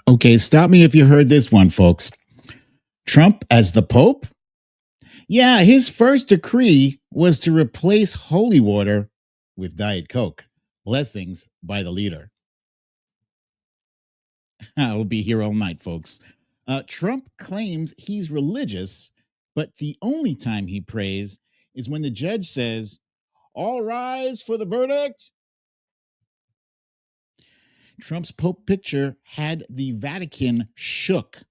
Okay, stop me if you heard this one, folks. Trump as the Pope? Yeah, his first decree was to replace holy water with Diet Coke. Blessings by the leader. I'll be here all night, folks. Trump claims he's religious, but the only time he prays is when the judge says, "All rise for the verdict." Trump's Pope picture had the Vatican shook.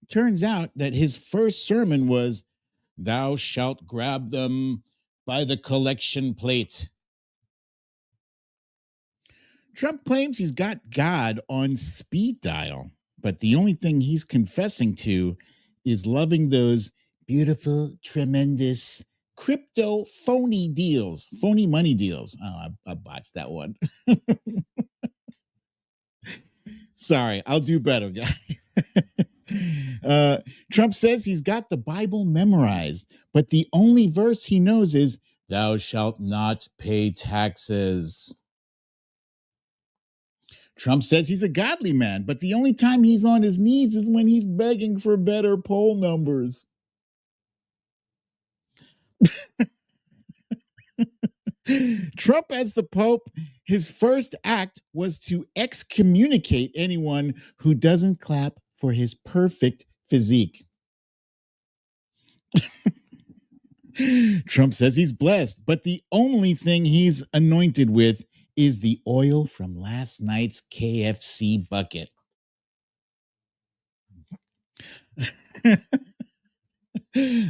Turns out that his first sermon was, "Thou shalt grab them by the collection plate." Trump claims he's got God on speed dial, but the only thing he's confessing to is loving those beautiful, tremendous crypto phony deals, phony money deals. Oh, I botched that one. Sorry, I'll do better, guys. Trump says he's got the Bible memorized, but the only verse he knows is, "Thou shalt not pay taxes." Trump says he's a godly man, but the only time he's on his knees is when he's begging for better poll numbers. Trump as the Pope, his first act was to excommunicate anyone who doesn't clap for his perfect physique. Trump says he's blessed, but the only thing he's anointed with is the oil from last night's KFC bucket.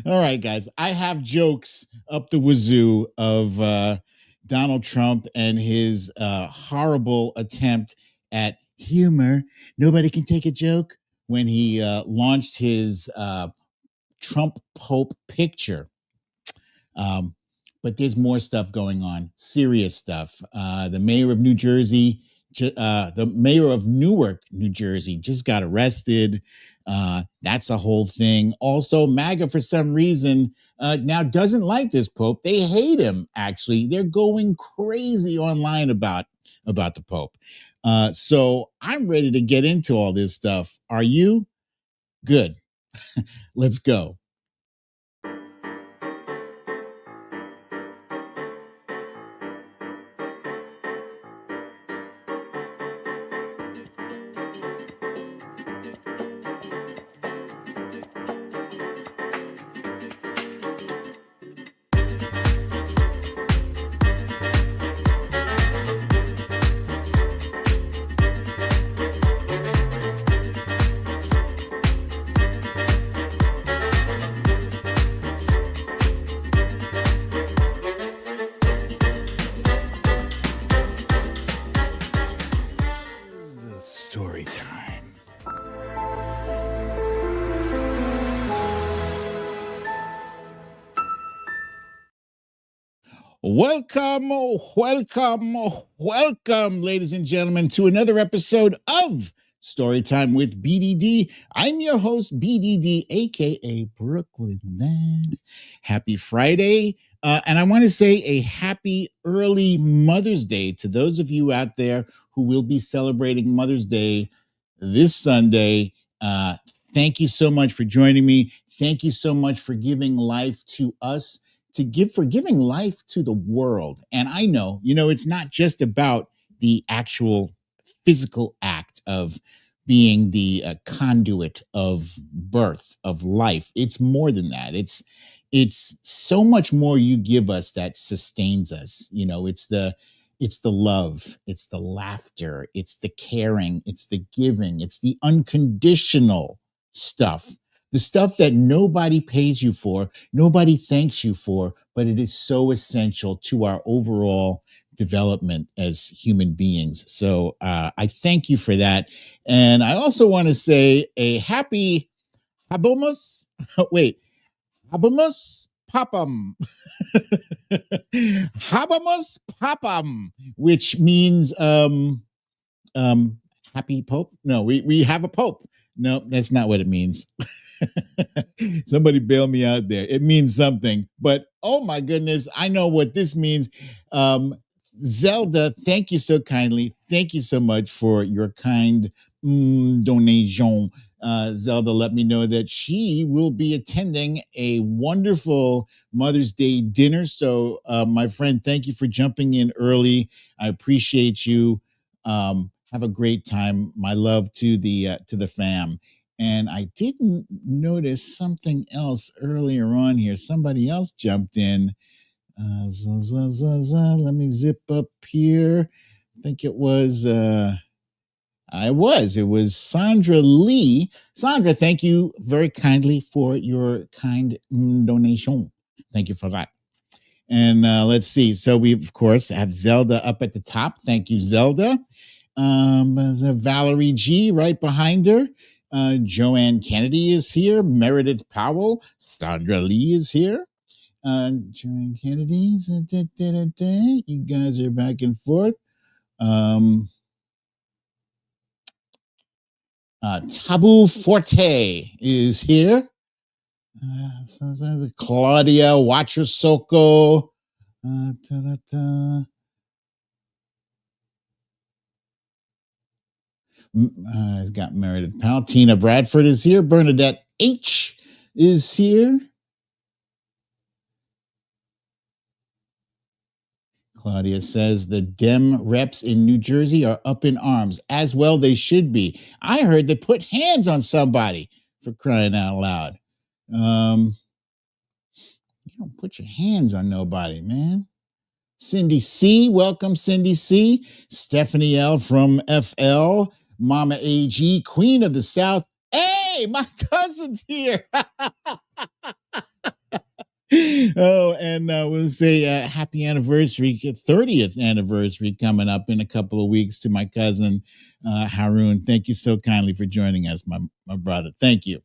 All right, guys, I have jokes up the wazoo of Donald Trump and his horrible attempt at humor. Nobody can take a joke when he launched his Trump Pope picture. But there's more stuff going on, serious stuff. The mayor of New Jersey, the mayor of Newark, New Jersey, just got arrested. That's a whole thing. Also, MAGA, for some reason, now doesn't like this Pope. They hate him, actually. They're going crazy online about the Pope. So I'm ready to get into all this stuff. Are you? Good. Let's go. Story time. Welcome, ladies and gentlemen, to another episode of Storytime with BDD. I'm your host, BDD, aka Brooklyn Man. Happy Friday. And I want to say a happy early Mother's Day to those of you out there who will be celebrating Mother's Day this Sunday. Thank you so much for joining me. Thank you so much for giving life to us, for giving life to the world. And I know, it's not just about the actual physical act of being the conduit of birth, of life. It's more than that. It's so much more you give us that sustains us. It's the love, it's the laughter, it's the caring, it's the giving, it's the unconditional stuff, the stuff that nobody pays you for, nobody thanks you for, but it is so essential to our overall development as human beings. So I thank you for that. And I also want to say a happy Habamus. Wait, Habamus Papam. Habamus Papam, which means happy Pope. No, we have a Pope. No, that's not what it means. Somebody bail me out there. It means something, but oh my goodness, I know what this means. Zelda, thank you so kindly. Thank you so much for your kind donation. Zelda let me know that she will be attending a wonderful Mother's Day dinner. So, my friend, thank you for jumping in early. I appreciate you. Have a great time. My love to the fam. And I didn't notice something else earlier on here. Somebody else jumped in. Let me zip up here. I think it was it was Sandra Lee. Sandra, thank you very kindly for your kind donation. Thank you for that. And let's see. So we of course have Zelda up at the top. Thank you, Zelda. Valerie G right behind her. Joanne Kennedy is here. Meredith Powell. Sandra Lee is here. Joanne Kennedy. You guys are back and forth. Tabu Forte is here. Claudia Wachusoko. Got Meredith Powell. Tina Bradford is here. Bernadette H is here. Claudia says the Dem reps in New Jersey are up in arms. As well, they should be. I heard they put hands on somebody, for crying out loud. You don't put your hands on nobody, man. Cindy C, welcome, Cindy C. Stephanie L from FL. Mama AG, Queen of the South. Hey, my cousin's here. Oh, and we'll say happy anniversary, 30th anniversary coming up in a couple of weeks to my cousin, Haroon. Thank you so kindly for joining us, my brother. Thank you.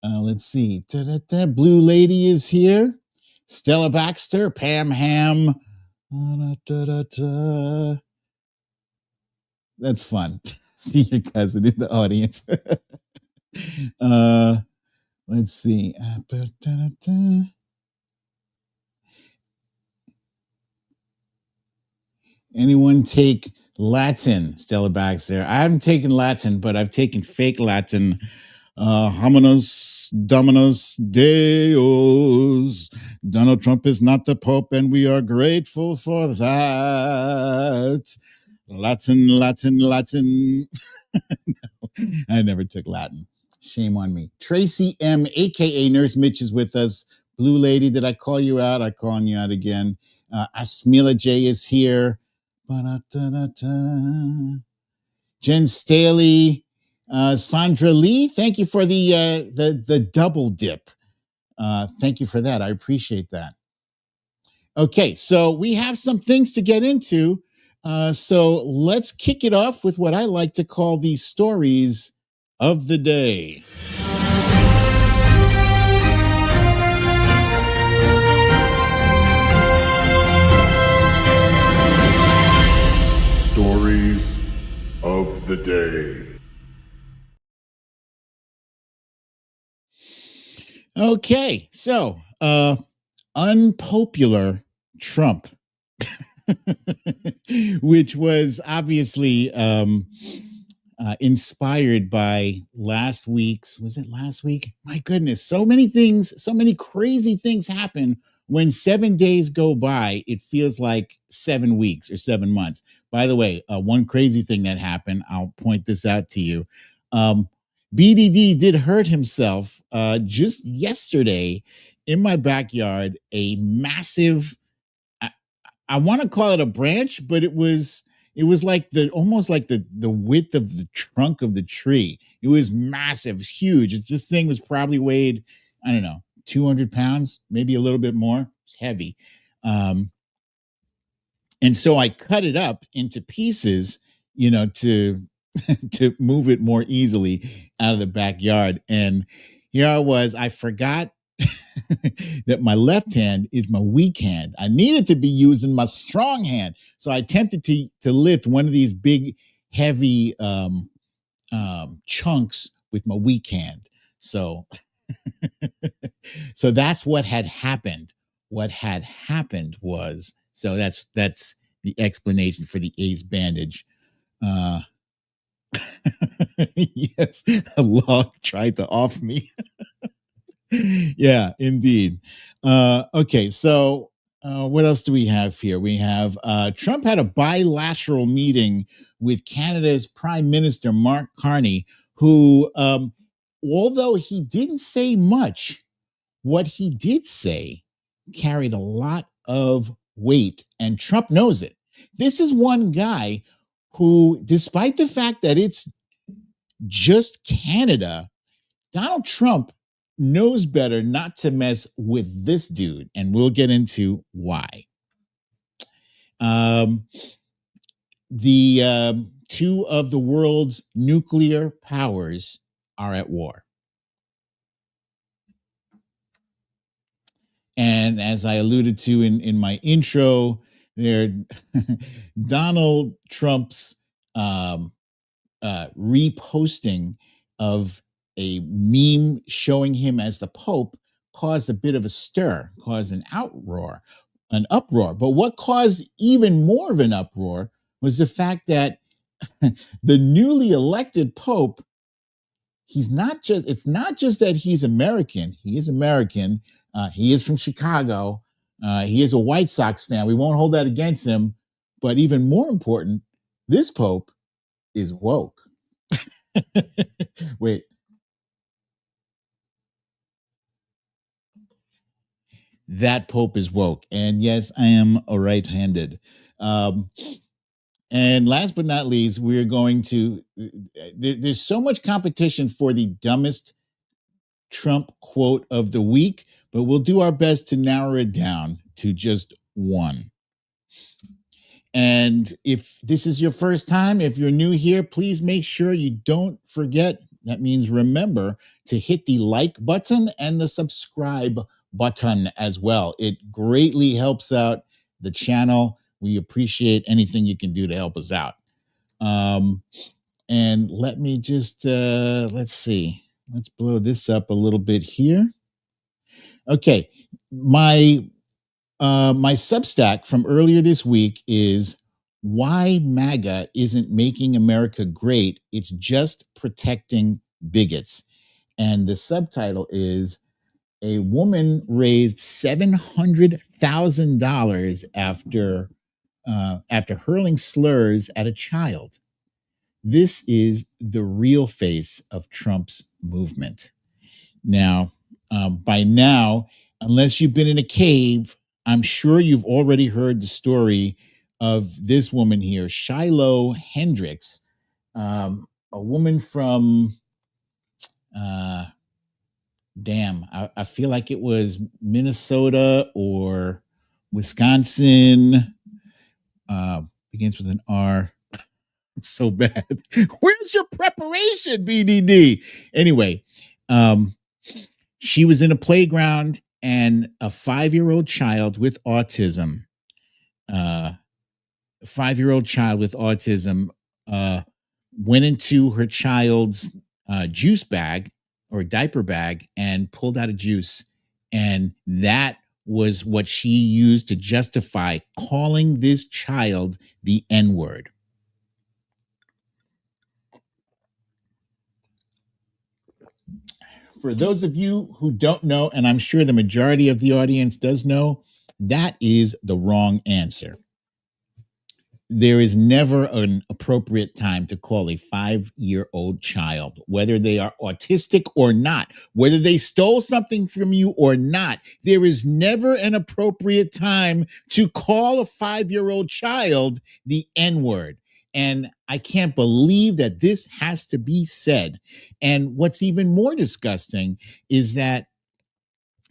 Let's see. Blue Lady is here. Stella Baxter, Pam Ham. That's fun. See your cousin in the audience. Let's see. Anyone take Latin? Stella Baxter. I haven't taken Latin, but I've taken fake Latin. Hominos Dominus Deus. Donald Trump is not the Pope, and we are grateful for that. Latin, Latin, Latin. I never took Latin. Shame on me. Tracy M, aka Nurse Mitch, is with us. Blue Lady, did I call you out? I'm calling you out again. Asmila J is here. Jen Staley, Sandra Lee, thank you for the double dip. Thank you for that. I appreciate that. Okay, so we have some things to get into. So let's kick it off with what I like to call the stories of the day. Stories of the day. Okay, so unpopular Trump, which was obviously inspired by last week's, was it last week? My goodness, so many things, so many crazy things happen when 7 days go by. It feels like 7 weeks or 7 months. By the way, one crazy thing that happened, I'll point this out to you. BDD did hurt himself just yesterday in my backyard. A massive, I want to call it a branch, but it was like almost like the width of the trunk of the tree. It was massive, huge. This thing was probably weighed, I don't know, 200 pounds, maybe a little bit more. It's heavy. And so I cut it up into pieces, to to move it more easily out of the backyard. And here I was, I forgot that my left hand is my weak hand. I needed to be using my strong hand. So I attempted to lift one of these big, heavy chunks with my weak hand. So, so that's what had happened. What had happened was So that's the explanation for the ace bandage. Yes, a log tried to off me. Yeah, indeed. Okay, so what else do we have here? We have Trump had a bilateral meeting with Canada's Prime Minister Mark Carney, who, although he didn't say much, what he did say carried a lot of weight, and Trump knows it. This is one guy who, despite the fact that it's just Canada, Donald Trump knows better not to mess with this dude, and we'll get into why. Um, the two of the world's nuclear powers are at war. And as I alluded to in my intro, there, Donald Trump's reposting of a meme showing him as the Pope caused a bit of a stir, caused an uproar. But what caused even more of an uproar was the fact that the newly elected Pope, it's not just that he's American. He is American. He is from Chicago. He is a White Sox fan. We won't hold that against him. But even more important, this Pope is woke. Wait. That Pope is woke. And yes, I am a right-handed. And last but not least, we're going to, there's so much competition for the dumbest Trump quote of the week, but we'll do our best to narrow it down to just one. And if this is your first time, if you're new here, please make sure you don't forget, that means remember, to hit the like button and the subscribe button as well. It greatly helps out the channel. We appreciate anything you can do to help us out. And let me just, let's see. Let's blow this up a little bit here. Okay, my Substack from earlier this week is Why MAGA Isn't Making America Great, It's Just Protecting Bigots. And the subtitle is A Woman Raised $700,000 after hurling slurs at a child. This is the real face of Trump's movement. Now, by now, unless you've been in a cave, I'm sure you've already heard the story of this woman here, Shiloh Hendricks, a woman from, I feel like it was Minnesota or Wisconsin, begins with an R. I'm so bad. Where's your preparation, BDD? Anyway, she was in a playground and a 5-year-old child with autism, went into her child's juice bag or diaper bag and pulled out a juice. And that was what she used to justify calling this child the N-word. For those of you who don't know, and I'm sure the majority of the audience does know, that is the wrong answer. There is never an appropriate time to call a 5-year-old child, whether they are autistic or not, whether they stole something from you or not. There is never an appropriate time to call a 5-year-old child the N-word. And I can't believe that this has to be said. And what's even more disgusting is that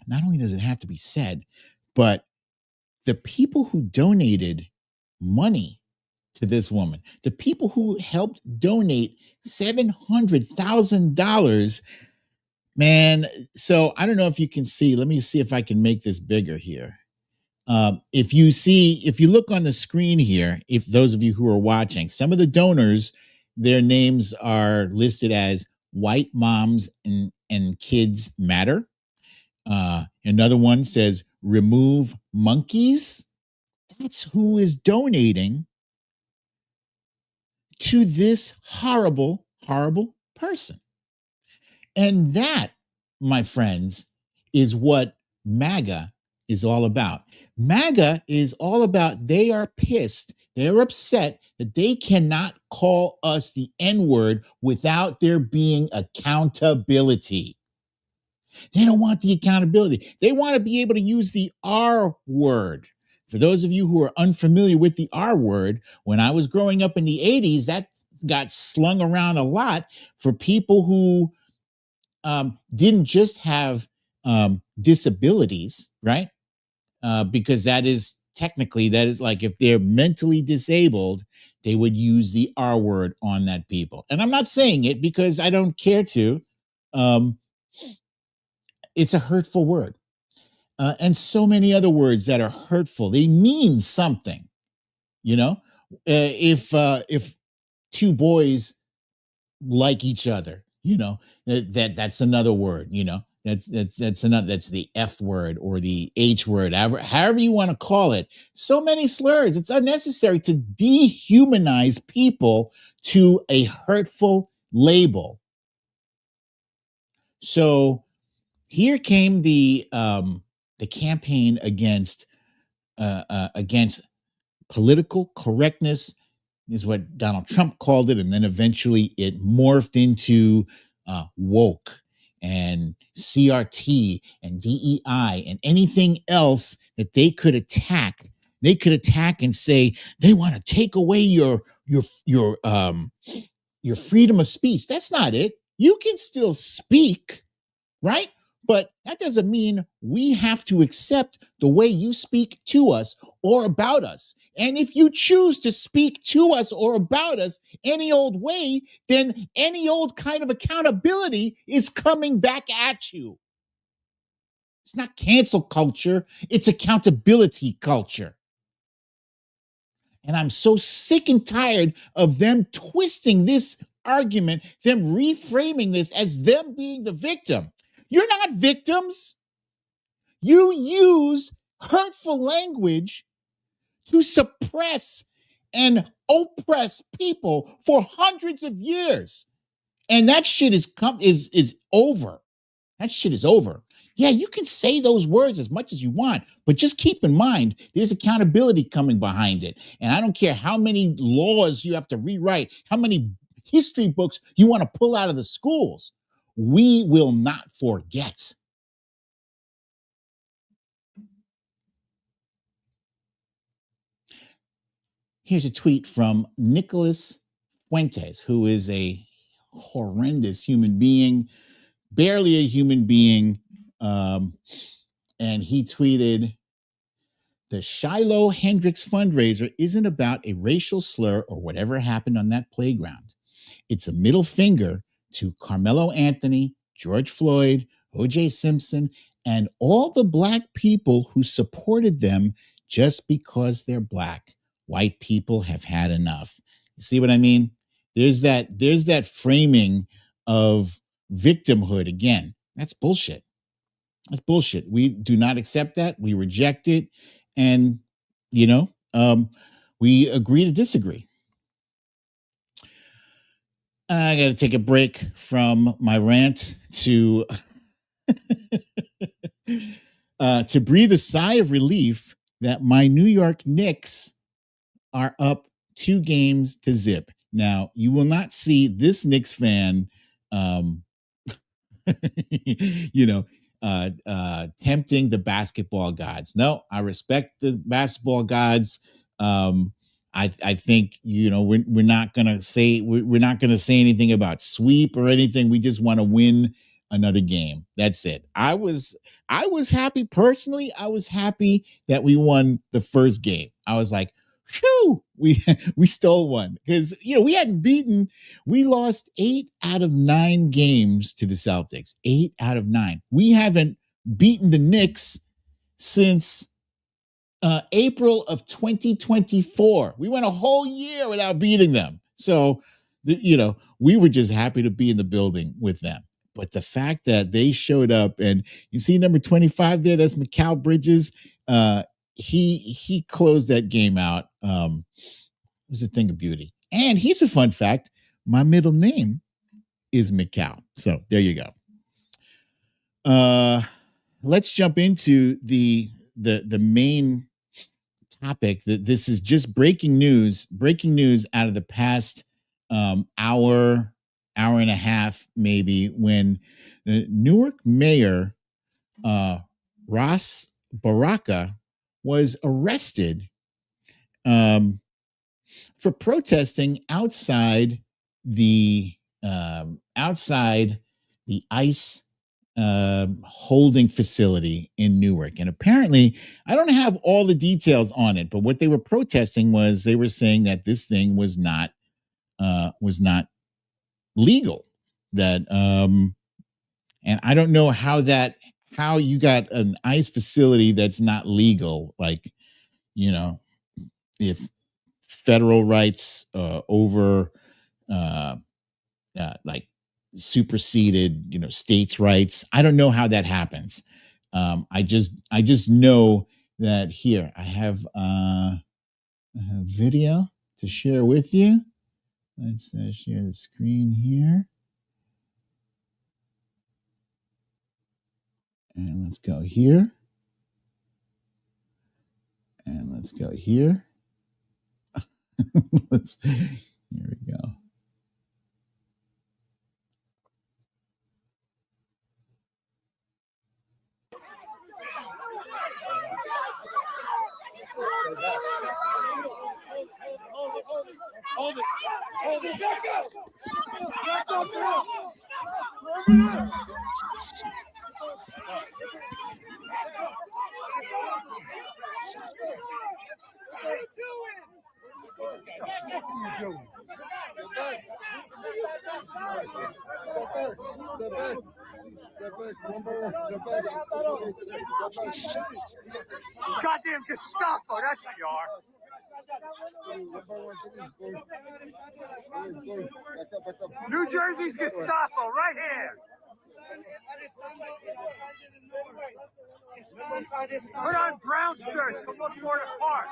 not only does it have to be said, but the people who donated money to this woman, the people who helped donate $700,000, man. So I don't know if you can see. Let me see if I can make this bigger here. If you look on the screen here, if those of you who are watching, some of the donors, their names are listed as White Moms and Kids Matter. Another one says Remove Monkeys. That's who is donating to this horrible, horrible person. And that, my friends, is what MAGA is all about. MAGA is all about they are pissed, they're upset that they cannot call us the N word without there being accountability. They don't want the accountability. They want to be able to use the R word. For those of you who are unfamiliar with the R word, when I was growing up in the 80s, that got slung around a lot for people who didn't just have disabilities, right? Because that is technically, that is like if they're mentally disabled, they would use the R word on that people. And I'm not saying it because I don't care to. Um, it's a hurtful word. And so many other words that are hurtful. They mean something, you know. If two boys like each other, you know, that's another word, you know. That's another, that's the F word or the H word, however you want to call it. So many slurs. It's unnecessary to dehumanize people to a hurtful label. So here came the campaign against political correctness, is what Donald Trump called it, and then eventually it morphed into woke and CRT and DEI and anything else that they could attack. They could attack and say they want to take away your freedom of speech. That's not it. You can still speak, right? But that doesn't mean we have to accept the way you speak to us or about us. And if you choose to speak to us or about us any old way, then any old kind of accountability is coming back at you. It's not cancel culture, it's accountability culture. And I'm so sick and tired of them twisting this argument, them reframing this as them being the victim. You're not victims. You use hurtful language to suppress and oppress people for hundreds of years. And that shit is over. That shit is over. Yeah, you can say those words as much as you want, but just keep in mind there's accountability coming behind it. And I don't care how many laws you have to rewrite, how many history books you want to pull out of the schools. We will not forget. Here's a tweet from Nicholas Fuentes, who is a horrendous human being, barely a human being. And he tweeted, the Shiloh Hendricks fundraiser isn't about a racial slur or whatever happened on that playground. It's a middle finger to Carmelo Anthony, George Floyd, O.J. Simpson, and all the Black people who supported them just because they're Black. White people have had enough. You see what I mean? There's that framing of victimhood again. That's bullshit. That's bullshit. We do not accept that. We reject it. And, you know, we agree to disagree. I got to take a break from my rant to breathe a sigh of relief that my New York Knicks are up 2-0. Now, you will not see this Knicks fan, you know, tempting the basketball gods. No, I respect the basketball gods. I think, you know, we're not gonna say anything about sweep or anything. We just want to win another game. That's it. I was happy personally. I was happy that we won the first game. I was like, whew, we stole one, because, you know, we lost 8 out of 9 games to the Celtics. 8 out of 9. We haven't beaten the Knicks since April of 2024. We went a whole year without beating them. So, you know, we were just happy to be in the building with them. But the fact that they showed up, and you see number 25 there, that's Mikal Bridges. he closed that game out. It was a thing of beauty. And here's a fun fact: my middle name is McCow. So there you go. Let's jump into the main topic. That this is just breaking news out of the past hour and a half, maybe, when the Newark mayor Ras Baraka was arrested for protesting outside the ICE holding facility in Newark. And apparently, I don't have all the details on it, but what they were protesting was, they were saying that this thing was not legal. That and I don't know how you got an ICE facility that's not legal. Like, if federal rights over like superseded, states' rights. I don't know how that happens. I just know that here I have a video to share with you. Let's share the screen here. And let's go here. And let's go here. Here we go. Hold it. Back up. Goddamn Gestapo, that's what you are. New Jersey's Gestapo, right here. Put on brown shirts to look more the part.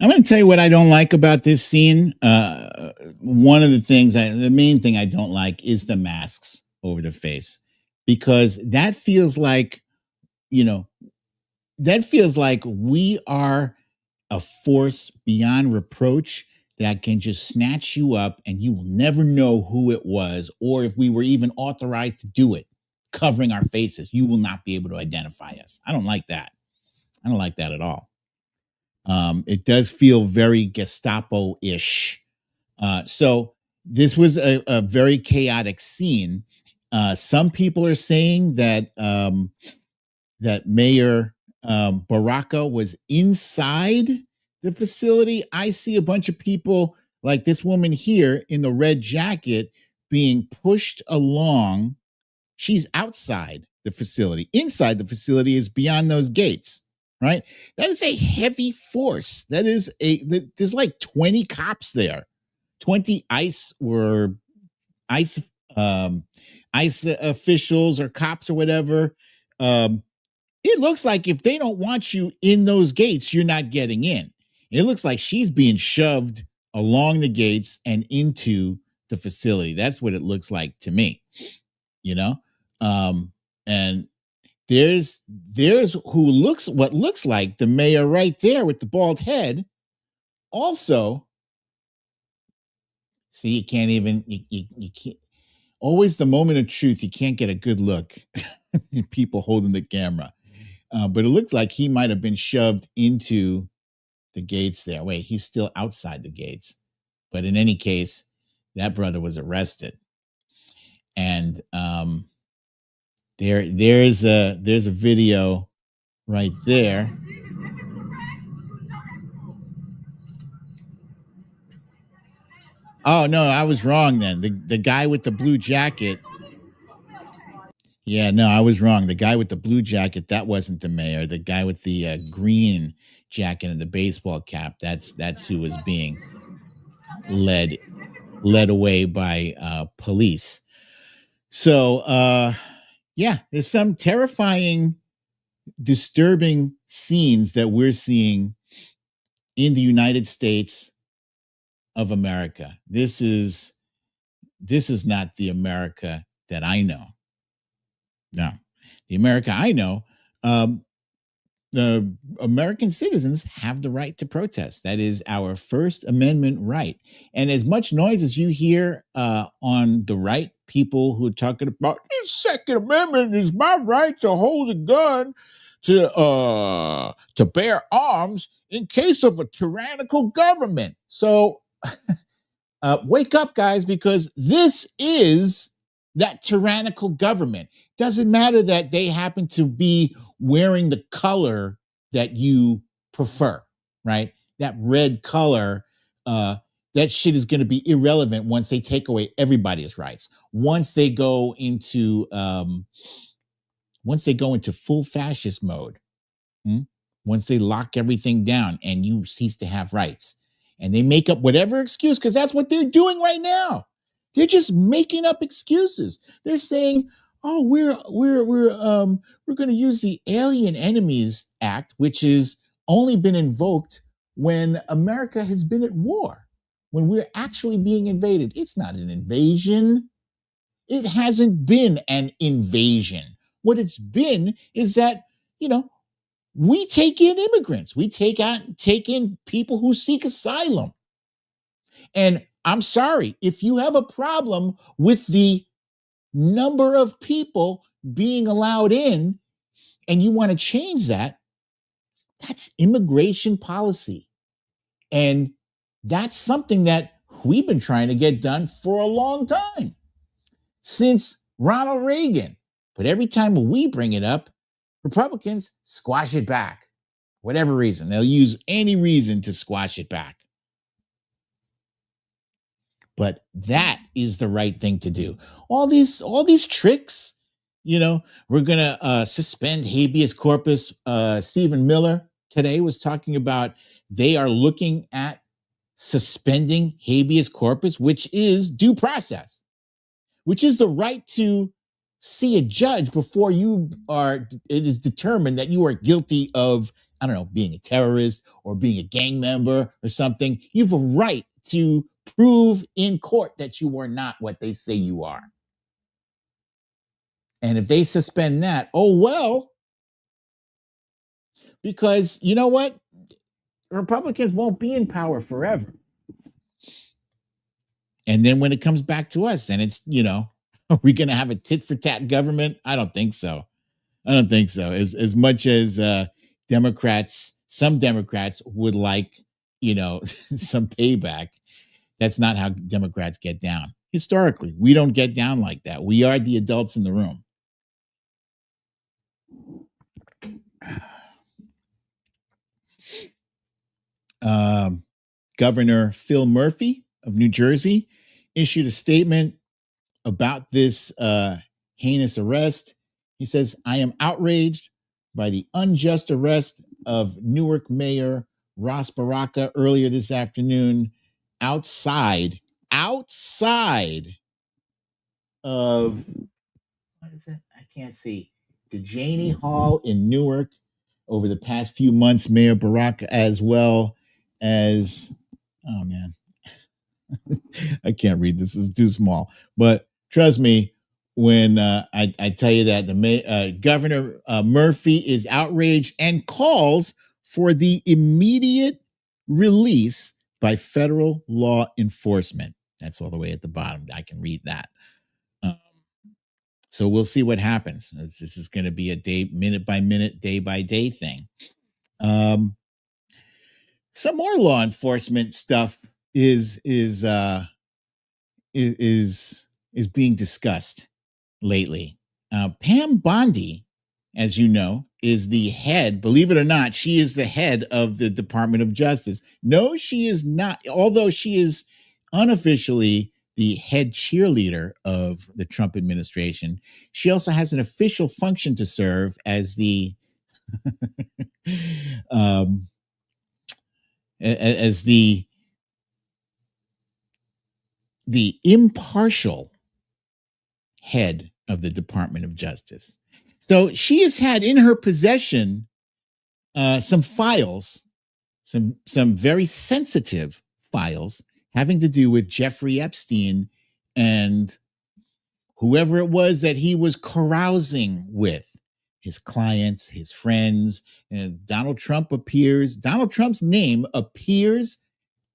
I'm going to tell you what I don't like about this scene. One of the things, the main thing I don't like is the masks over the face, because that feels like, we are a force beyond reproach that can just snatch you up and you will never know who it was, or if we were even authorized to do it, covering our faces, you will not be able to identify us. I don't like that. I don't like that at all. It does feel very Gestapo-ish. So this was a very chaotic scene. Some people are saying that that Mayor Baraka was inside the facility. I see a bunch of people like this woman here in the red jacket being pushed along. She's outside the facility. Inside the facility is beyond those gates, right? That is a heavy force. There's like 20 cops there, 20 ICE officials or cops or whatever. It looks like if they don't want you in those gates, you're not getting in. It looks like she's being shoved along the gates and into the facility. That's what it looks like to me, and there's what looks like the mayor right there with the bald head. Also, see, you can't even, you can't, always the moment of truth, you can't get a good look at people holding the camera. But it looks like he might have been shoved into the gates there. Wait, he's still outside the gates. But in any case, that brother was arrested. And there's a video right there. Oh no, I was wrong then. The guy with the blue jacket. Yeah, no, I was wrong. The guy with the blue jacket, that wasn't the mayor. The guy with the green jacket and the baseball cap, that's who was being led away by police. So yeah, there's some terrifying disturbing scenes that we're seeing in the United States of America. This is not the America that I know. No, the America I know, the American citizens have the right to protest. That is our First Amendment right. And as much noise as you hear on the right, people who are talking about the Second Amendment is my right to hold a gun, to bear arms in case of a tyrannical government. So wake up, guys, because this is that tyrannical government. Doesn't matter that they happen to be wearing the color that you prefer, right? That red color, that shit is going to be irrelevant once they take away everybody's rights. Once they go into full fascist mode, once they lock everything down and you cease to have rights, and they make up whatever excuse, because that's what they're doing right now. They're just making up excuses. They're saying, "Oh, we're going to use the Alien Enemies Act, which has only been invoked when America has been at war, when we're actually being invaded." It's not an invasion. It hasn't been an invasion. What it's been is that, we take in immigrants. We take in people who seek asylum. And I'm sorry, if you have a problem with the number of people being allowed in and you want to change that, that's immigration policy. And that's something that we've been trying to get done for a long time, since Ronald Reagan. But every time we bring it up, Republicans squash it back. Whatever reason, they'll use any reason to squash it back. But that is the right thing to do. All these tricks, we're gonna suspend habeas corpus. Stephen Miller today was talking about they are looking at suspending habeas corpus, which is due process, which is the right to see a judge before it is determined that you are guilty of, I don't know, being a terrorist or being a gang member or something. You have a right to prove in court that you are not what they say you are. And if they suspend that, oh well, because you know what? Republicans won't be in power forever. And then when it comes back to us, then it's, are we going to have a tit for tat government? I don't think so. As much as some Democrats would like, some payback, that's not how Democrats get down. Historically, we don't get down like that. We are the adults in the room. Governor Phil Murphy of New Jersey issued a statement about this heinous arrest. He says, "I am outraged by the unjust arrest of Newark Mayor Ross Baraka earlier this afternoon outside of, what is it? I can't see. The Janey Hall in Newark. Over the past few months, Mayor Baraka, as well as, oh man, I can't read this. It's too small. But trust me, when I tell you that the Governor Murphy is outraged and calls for the immediate release by federal law enforcement. That's all the way at the bottom. I can read that. So we'll see what happens. This is going to be a minute by minute, day by day thing. Some more law enforcement stuff is being discussed lately. Pam Bondi, as you know, is the head. Believe it or not, she is the head of the Department of Justice. No, she is not. Although she is unofficially the head cheerleader of the Trump administration, she also has an official function to serve as the as the impartial head of the Department of Justice. So she has had in her possession some files, some very sensitive files having to do with Jeffrey Epstein and whoever it was that he was carousing with, his clients, his friends. And Donald Trump's name appears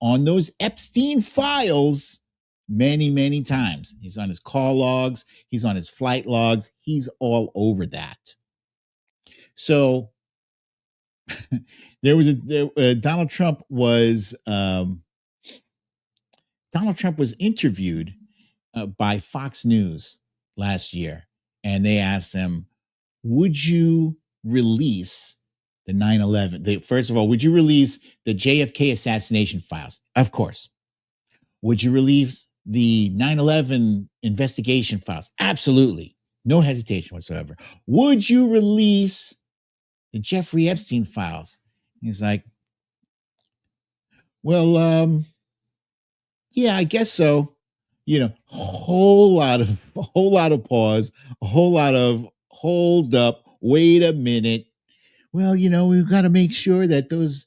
on those Epstein files many, many times. He's on his call logs, he's on his flight logs, he's all over that. So Donald Trump was interviewed by Fox News last year, and they asked him, would you release the 9/11? First of all, would you release the JFK assassination files? Of course. Would you release the 9/11 investigation files? Absolutely. No hesitation whatsoever. Would you release the Jeffrey Epstein files? He's like, well, yeah, I guess so. Whole lot of pause, a whole lot of hold up, wait a minute. Well, we've got to make sure that those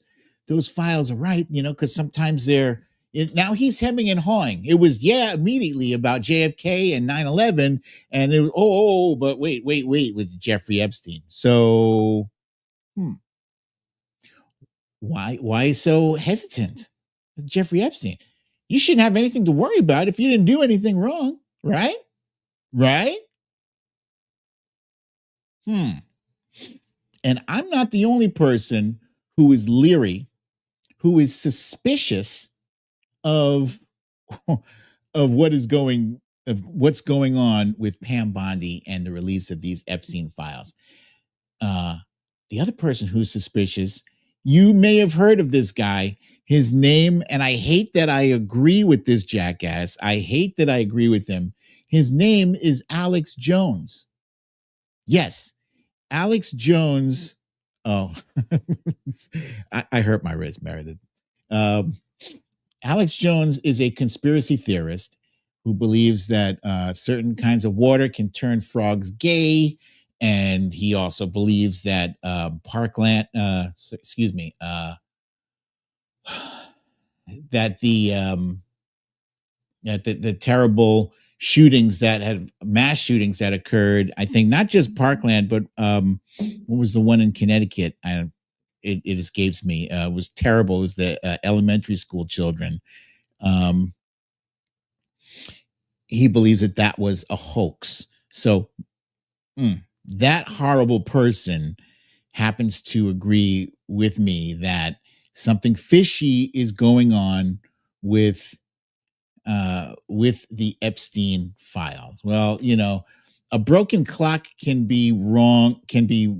files are right, because sometimes now he's hemming and hawing. It was, immediately about JFK and 9/11, and it was, but wait, with Jeffrey Epstein. So, why so hesitant with Jeffrey Epstein? You shouldn't have anything to worry about if you didn't do anything wrong, right? Right? And I'm not the only person who is leery, who is suspicious of what's going on with Pam Bondi and the release of these Epstein files. The other person who's suspicious, you may have heard of this guy. His name, and I hate that I agree with this jackass. I hate that I agree with him. His name is Alex Jones. Yes, Alex Jones. Oh, I hurt my wrist, Meredith. Alex Jones is a conspiracy theorist who believes that certain kinds of water can turn frogs gay. And he also believes that that the terrible mass shootings that occurred, I think not just Parkland, but what was the one in Connecticut? It escapes me. It was terrible. It was the elementary school children. He believes that was a hoax. So that horrible person happens to agree with me that something fishy is going on with the Epstein files. Well, a broken clock can be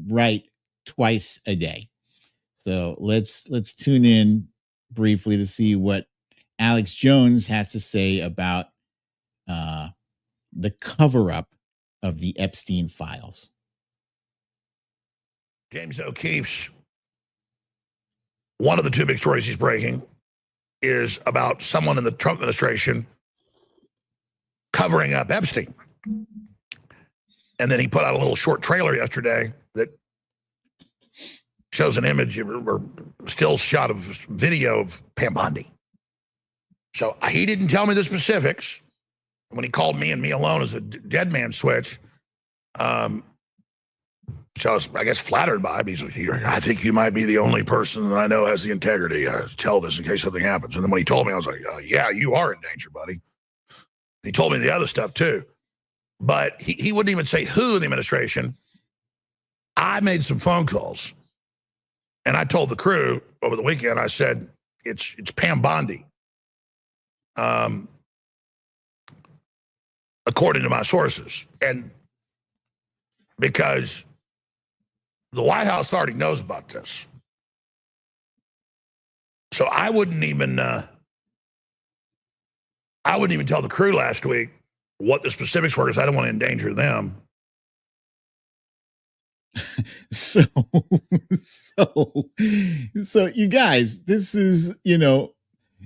right twice a day. So let's tune in briefly to see what Alex Jones has to say about the cover-up of the Epstein files. James O'Keefe's, one of the two big stories he's breaking is about someone in the Trump administration covering up Epstein. And then he put out a little short trailer yesterday that shows an image or still shot of video of Pam Bondi. So he didn't tell me the specifics. When he called me and me alone as a dead man switch, so I was, I guess, flattered by him. He's like, I think you might be the only person that I know has the integrity to tell this in case something happens. And then when he told me, I was like, yeah, you are in danger, buddy. He told me the other stuff too. But he wouldn't even say who in the administration. I made some phone calls. And I told the crew over the weekend, I said, it's Pam Bondi. According to my sources. And because the White House already knows about this. So I wouldn't even tell the crew last week what the specifics were because I don't want to endanger them. So you guys, this is,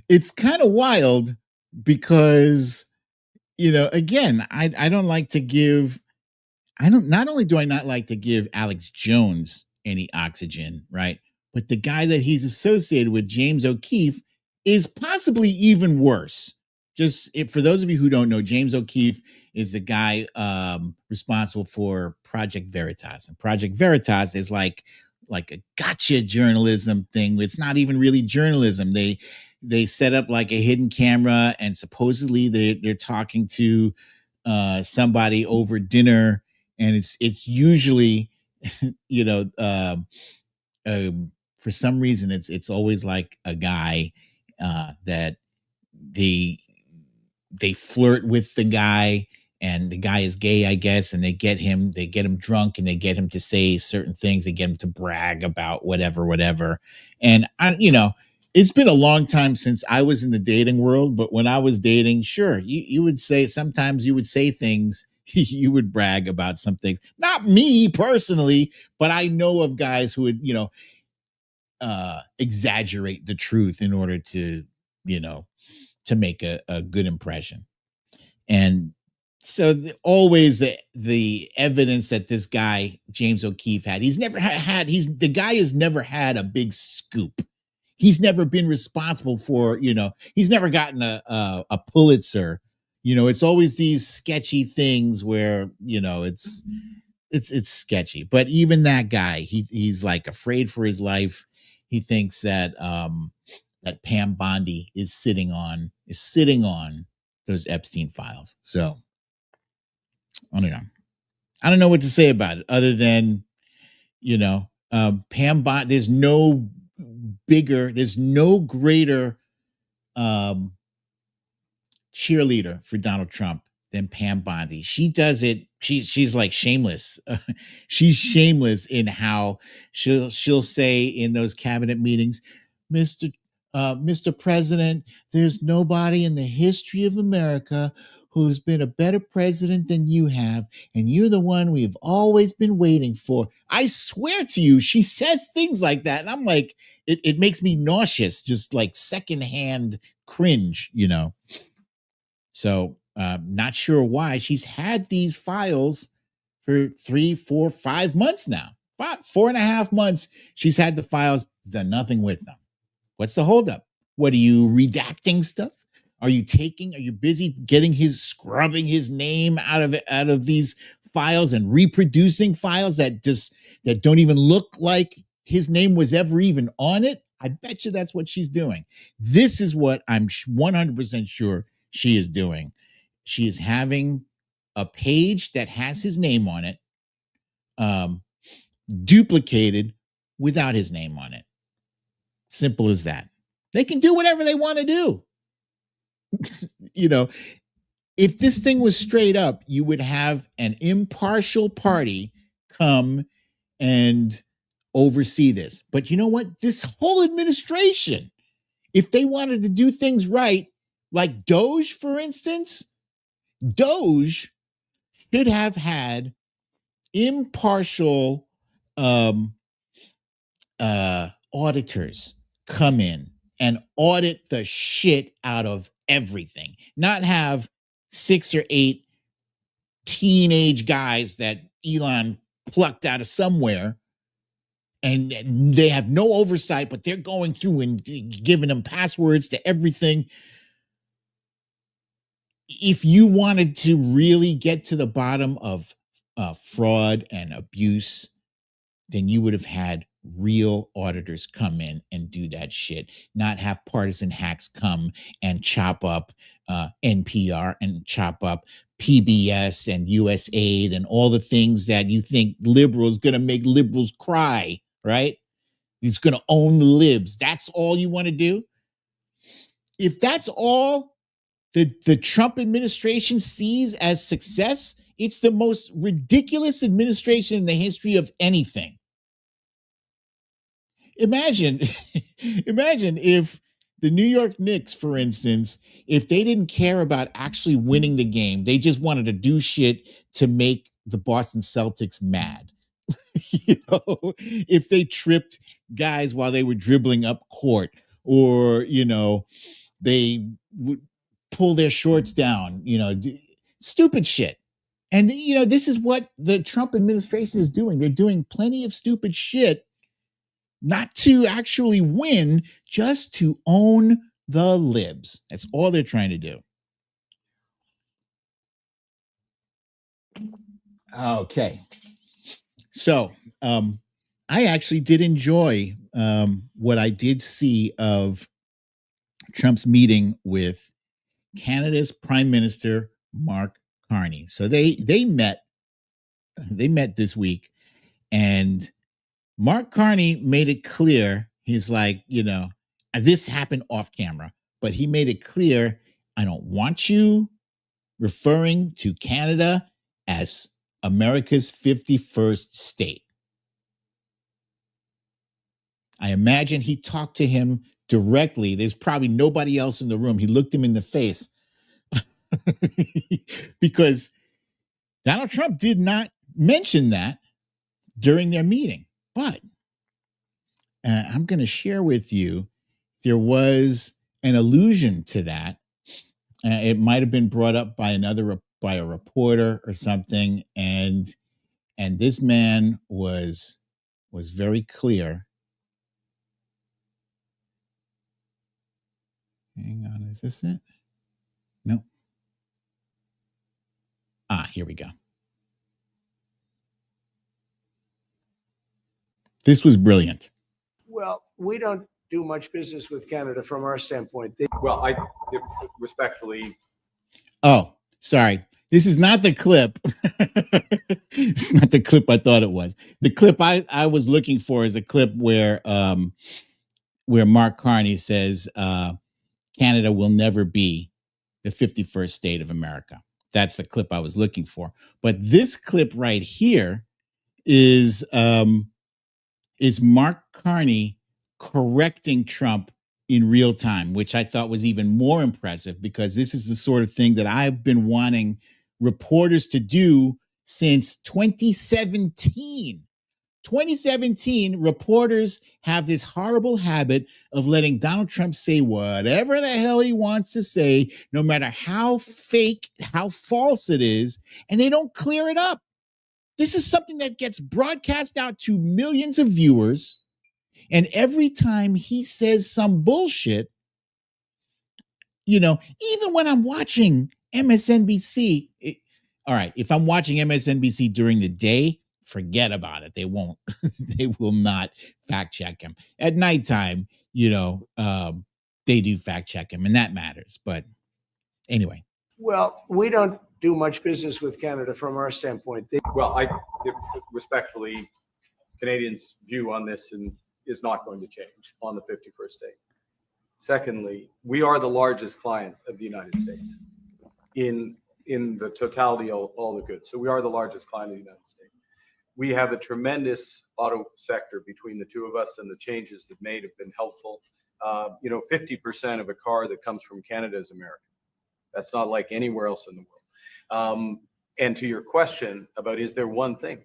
it's kind of wild because, again, I don't like to give not only do I not like to give Alex Jones any oxygen, right? But the guy that he's associated with, James O'Keefe, is possibly even worse. For those of you who don't know, James O'Keefe is the guy responsible for Project Veritas. And Project Veritas is like a gotcha journalism thing. It's not even really journalism. They set up like a hidden camera, and supposedly they're talking to somebody over dinner, and it's usually you know for some reason it's always like a guy that they flirt with the guy, and the guy is gay, I guess, and they get him drunk, and they get him to say certain things. They get him to brag about whatever. And it's been a long time since I was in the dating world, but when I was dating, sure, you would say, sometimes you would say things, you would brag about some things. Not me personally, but I know of guys who would, exaggerate the truth in order to, to make a good impression. And so always the evidence that this guy, James O'Keefe, the guy has never had a big scoop. He's never been responsible for, he's never gotten a Pulitzer. It's always these sketchy things where, it's sketchy. But even that guy, he's like afraid for his life. He thinks that that Pam Bondi is sitting on those Epstein files. So I don't know what to say about it other than, Pam Bondi. There's no greater cheerleader for Donald Trump than Pam Bondi. She does it. She's like shameless. She's shameless in how she'll say in those cabinet meetings, Mr. President, there's nobody in the history of America who's been a better president than you have, and you're the one we've always been waiting for. I swear to you, she says things like that, and I'm like, it makes me nauseous, just like secondhand cringe, So not sure why she's had these files for 3, 4, 5 months now. 4.5 months she's had the files, done nothing with them. What's the holdup? What, are you redacting stuff? Are you busy scrubbing his name out of these files and reproducing files that don't even look like his name was ever even on it? I bet you that's what she's doing. This is what I'm 100% sure she is doing. She is having a page that has his name on it, duplicated without his name on it. Simple as that. They can do whatever they want to do. If this thing was straight up, you would have an impartial party come and oversee this. But you know what? This whole administration, if they wanted to do things right, like Doge, for instance, Doge should have had impartial auditors come in and audit the shit out of everything, not have 6 or 8 teenage guys that Elon plucked out of somewhere, and they have no oversight, but they're going through and giving them passwords to everything. If you wanted to really get to the bottom of fraud and abuse, then you would have had real auditors come in and do that shit, not have partisan hacks come and chop up NPR and chop up PBS and USAID and all the things that you think liberals going to make liberals cry, right? He's going to own the libs. That's all you want to do? If that's all the Trump administration sees as success, it's the most ridiculous administration in the history of anything. Imagine if the New York Knicks, for instance, if they didn't care about actually winning the game, they just wanted to do shit to make the Boston Celtics mad. If they tripped guys while they were dribbling up court, or, they would pull their shorts down, stupid shit. And, this is what the Trump administration is doing. They're doing plenty of stupid shit, not to actually win, just to own the libs. That's all they're trying to do. Okay. So, I actually did enjoy what I did see of Trump's meeting with Canada's Prime Minister Mark Carney. So they met this week, and Mark Carney made it clear. He's like, this happened off camera, but he made it clear, I don't want you referring to Canada as America's 51st state. I imagine he talked to him directly. There's probably nobody else in the room. He looked him in the face because Donald Trump did not mention that during their meeting. But I'm going to share with you, there was an allusion to that. It might have been brought up by a reporter or something, and this man was very clear. Hang on, is this it? No. Here we go. This was brilliant. Well, we don't do much business with Canada from our standpoint. Well, I respectfully. Oh, sorry. This is not the clip. It's not the clip I thought it was. The clip I was looking for is a clip where Mark Carney says Canada will never be the 51st state of America. That's the clip I was looking for. But this clip right here is Mark Carney correcting Trump in real time, which I thought was even more impressive, because this is the sort of thing that I've been wanting reporters to do since 2017. 2017, reporters have this horrible habit of letting Donald Trump say whatever the hell he wants to say, no matter how fake, how false it is, and they don't clear it up. This is something that gets broadcast out to millions of viewers, and every time he says some bullshit, even when I'm watching MSNBC, all right, if I'm watching MSNBC during the day, forget about it. They won't, they will not fact check him. At nighttime, they do fact check him, and that matters. But anyway. Well, we don't do much business with Canada from our standpoint. Well, I respectfully, Canadians' view on this is not going to change on the 51st state. Secondly, we are the largest client of the United States in the totality of all the goods. So we are the largest client of the United States. We have a tremendous auto sector between the two of us, and the changes that made have been helpful. 50% of a car that comes from Canada is American. That's not like anywhere else in the world. And to your question about, is there one thing?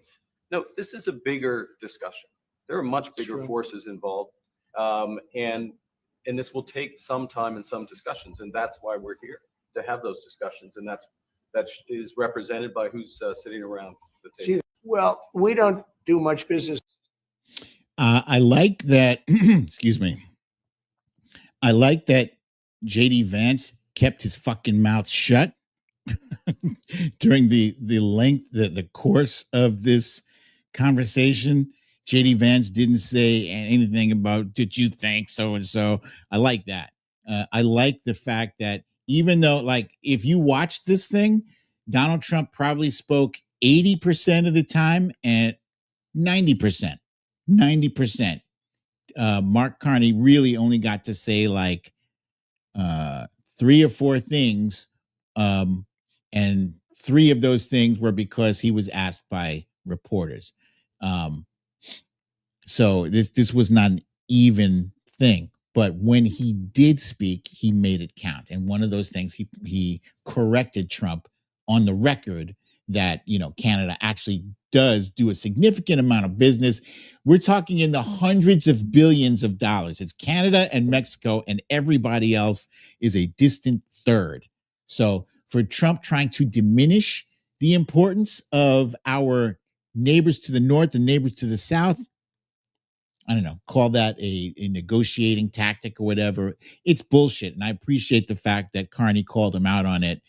No, this is a bigger discussion. There are much bigger forces involved. And this will take some time and some discussions. And that's why we're here, to have those discussions. And that is represented by who's sitting around the table. Well, we don't do much business. I like that. Excuse me. I like that JD Vance kept his fucking mouth shut during the course of this conversation. JD Vance didn't say anything about, did you think so and so? I like that. I like the fact that even though, like, if you watch this thing, Donald Trump probably spoke 80% of the time, and 90%. Mark Carney really only got to say like 3 or 4 things, and 3 of those things were because he was asked by reporters. So this was not an even thing, but when he did speak, he made it count. And one of those things, he corrected Trump on the record that, Canada actually does do a significant amount of business. We're talking in the hundreds of billions of dollars. It's Canada and Mexico, and everybody else is a distant third. So for Trump trying to diminish the importance of our neighbors to the north and neighbors to the south, I don't know, call that a negotiating tactic or whatever. It's bullshit. And I appreciate the fact that Carney called him out on it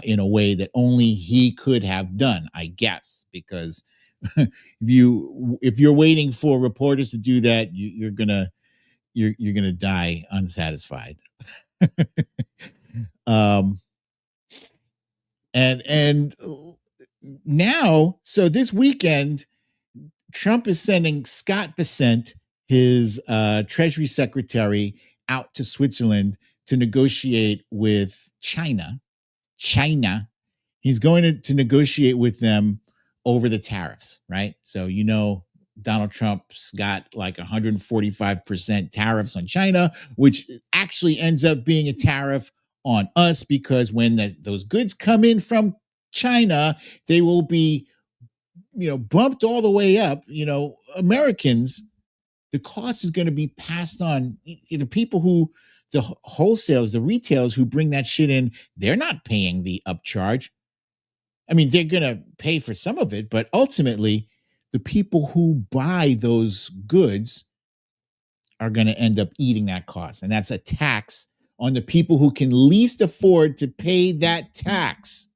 in a way that only he could have done, I guess, because if you're waiting for reporters to do that, you're gonna die unsatisfied. And now, so this weekend, Trump is sending Scott Bessent, his Treasury Secretary, out to Switzerland to negotiate with China. He's going to negotiate with them over the tariffs, right? So, Donald Trump's got like 145% tariffs on China, which actually ends up being a tariff on us because when those goods come in from China, they will be bumped all the way up. Americans, the cost is going to be passed on. The people the wholesalers, the retailers who bring that shit in, they're not paying the upcharge. I mean, they're going to pay for some of it, but ultimately the people who buy those goods are going to end up eating that cost. And that's a tax on the people who can least afford to pay that tax.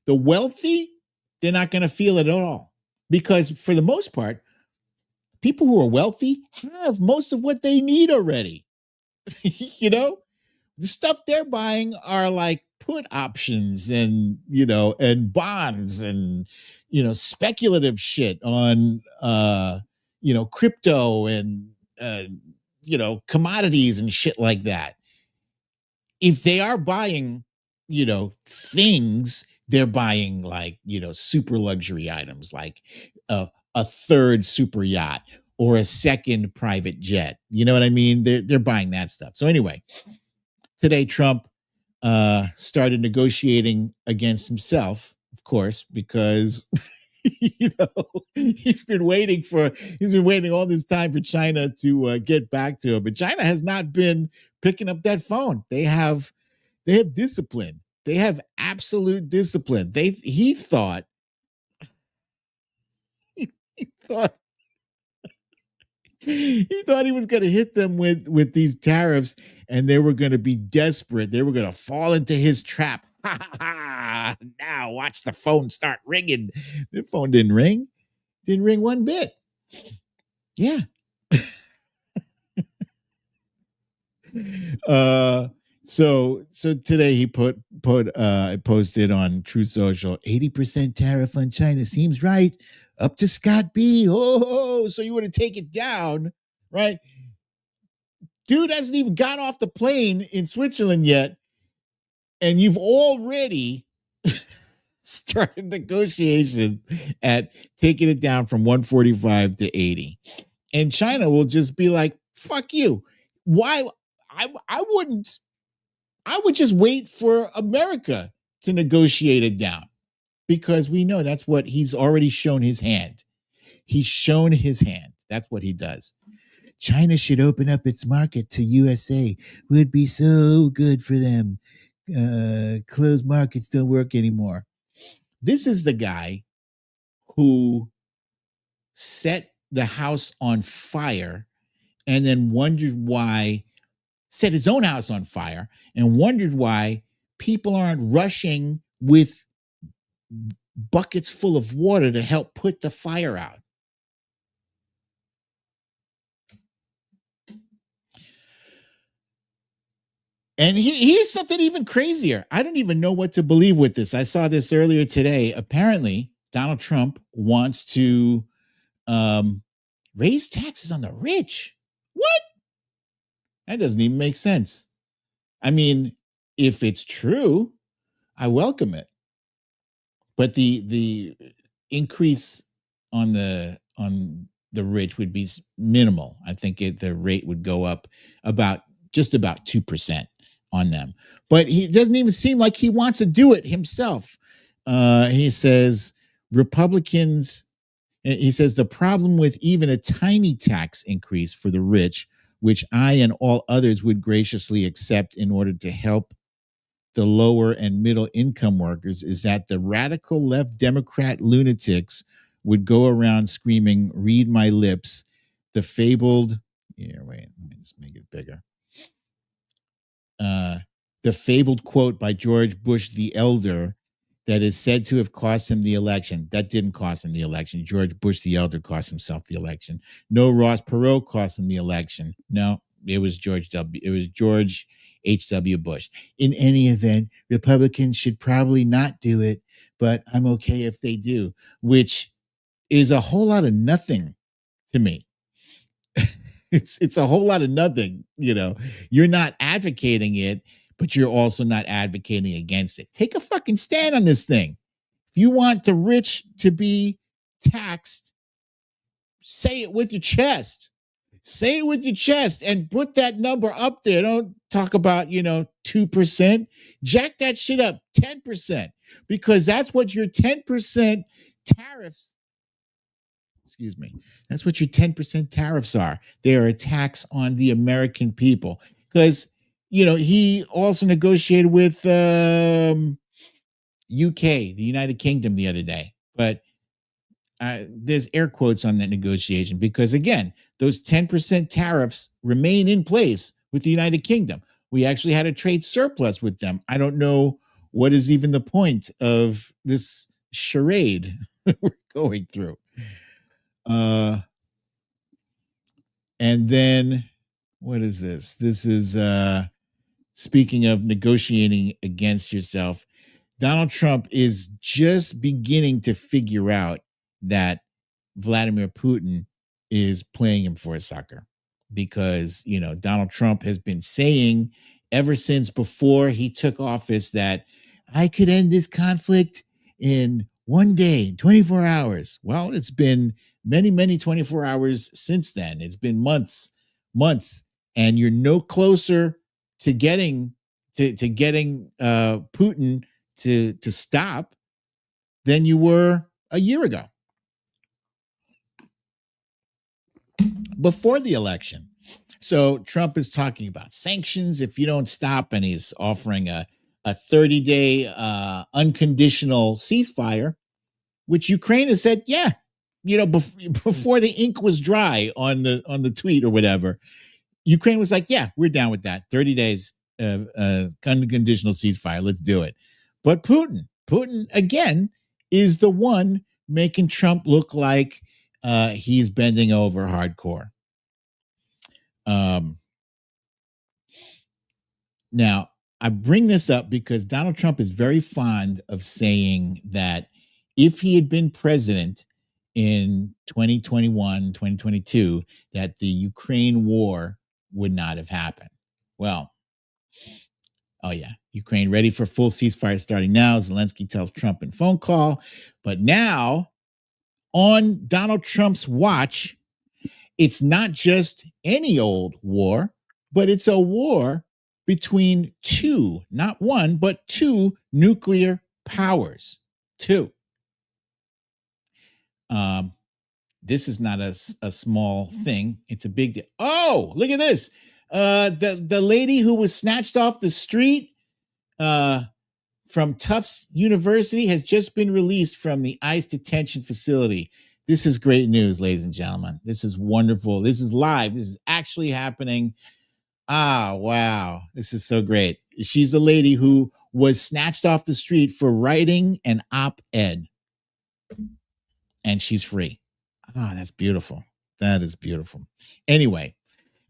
The wealthy, they're not going to feel it at all because for the most part, people who are wealthy have most of what they need already. The stuff they're buying are like put options and bonds and speculative shit on crypto and commodities and shit like that. If they are buying things, they're buying like super luxury items like a third super yacht or a second private jet. You know what I mean? They're buying that stuff. So anyway, today Trump started negotiating against himself, of course, because he's been waiting all this time for China to get back to him, but China has not been picking up that phone. They have discipline. They have absolute discipline. He thought he was going to hit them with these tariffs and they were going to be desperate. They were going to fall into his trap. Now watch the phone start ringing. The phone didn't ring one bit. Yeah. So today he posted on Truth Social, 80% tariff on China seems right. Up to Scott B. Oh, so you want to take it down, right? Dude hasn't even got off the plane in Switzerland yet, and you've already started negotiation at taking it down from 145 to 80. And China will just be like, fuck you. Why? I would just wait for America to negotiate it down because we know that's what he's already shown his hand. He's shown his hand. That's what he does. China should open up its market to USA. Would be so good for them. Closed markets don't work anymore. This is the guy who set the house on fire and then set his own house on fire and wondered why people aren't rushing with buckets full of water to help put the fire out. And here's something even crazier. I don't even know what to believe with this. I saw this earlier today. Apparently, Donald Trump wants to raise taxes on the rich. What? That doesn't even make sense. I mean, if it's true, I welcome it. But the increase on the rich would be minimal. I think the rate would go up just about 2% on them. But he doesn't even seem like he wants to do it himself. He says Republicans. He says the problem with even a tiny tax increase for the rich, which I and all others would graciously accept in order to help the lower and middle income workers is that the radical left Democrat lunatics would go around screaming, "Read my lips," the fabled, let me just make it bigger. The fabled quote by George Bush the Elder that is said to have cost him the election. That didn't cost him the election. George Bush the Elder cost himself the election. No, Ross Perot cost him the election. No, it was George H.W. Bush. In any event, Republicans should probably not do it, but I'm okay if they do, which is a whole lot of nothing to me. It's a whole lot of nothing. You're not advocating it, but you're also not advocating against it. Take a fucking stand on this thing. If you want the rich to be taxed, say it with your chest. Say it with your chest and put that number up there. Don't talk about, 2%. Jack that shit up 10%, because that's what your 10% tariffs. Excuse me. That's what your 10% tariffs are. They are a tax on the American people. Because, he also negotiated with UK, the United Kingdom, the other day. But there's air quotes on that negotiation because, again, those 10% tariffs remain in place with the United Kingdom. We actually had a trade surplus with them. I don't know what is even the point of this charade that we're going through. And then what is this? This is speaking of negotiating against yourself. Donald Trump is just beginning to figure out that Vladimir Putin is playing him for a sucker, because, Donald Trump has been saying ever since before he took office that I could end this conflict in one day, 24 hours. Well, it's been many, many 24 hours since then. It's been months, and you're no closer to getting Putin to stop than you were a year ago, before the election. So Trump is talking about sanctions if you don't stop, and he's offering a 30-day unconditional ceasefire, which Ukraine has said, yeah, before the ink was dry on the tweet or whatever. Ukraine was like, yeah, we're down with that. 30 days of unconditional ceasefire. Let's do it. But Putin again is the one making Trump look like he's bending over hardcore. Now, I bring this up because Donald Trump is very fond of saying that if he had been president in 2021, 2022, that the Ukraine war would not have happened. Well, oh yeah, Ukraine ready for full ceasefire starting now, Zelensky tells Trump in phone call. But now, on Donald Trump's watch, it's not just any old war, but it's a war between two, not one, but two nuclear powers. Two. This is not a small thing. It's a big deal. Oh, look at this. The lady who was snatched off the street from Tufts University has just been released from the ICE detention facility. This is great news, ladies and gentlemen. This is wonderful. This is live. This is actually happening. Ah, wow. This is so great. She's a lady who was snatched off the street for writing an op-ed. And she's free. Oh, that's beautiful. That is beautiful. Anyway,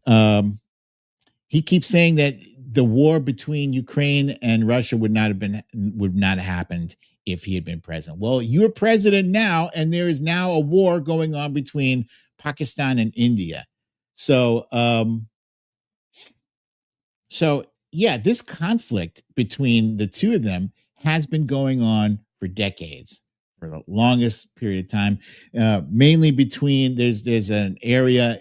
he keeps saying that the war between Ukraine and Russia would not have happened if he had been president. Well, you're president now, and there is now a war going on between Pakistan and India. So yeah, this conflict between the two of them has been going on for decades, for the longest period of time. Mainly between there's an area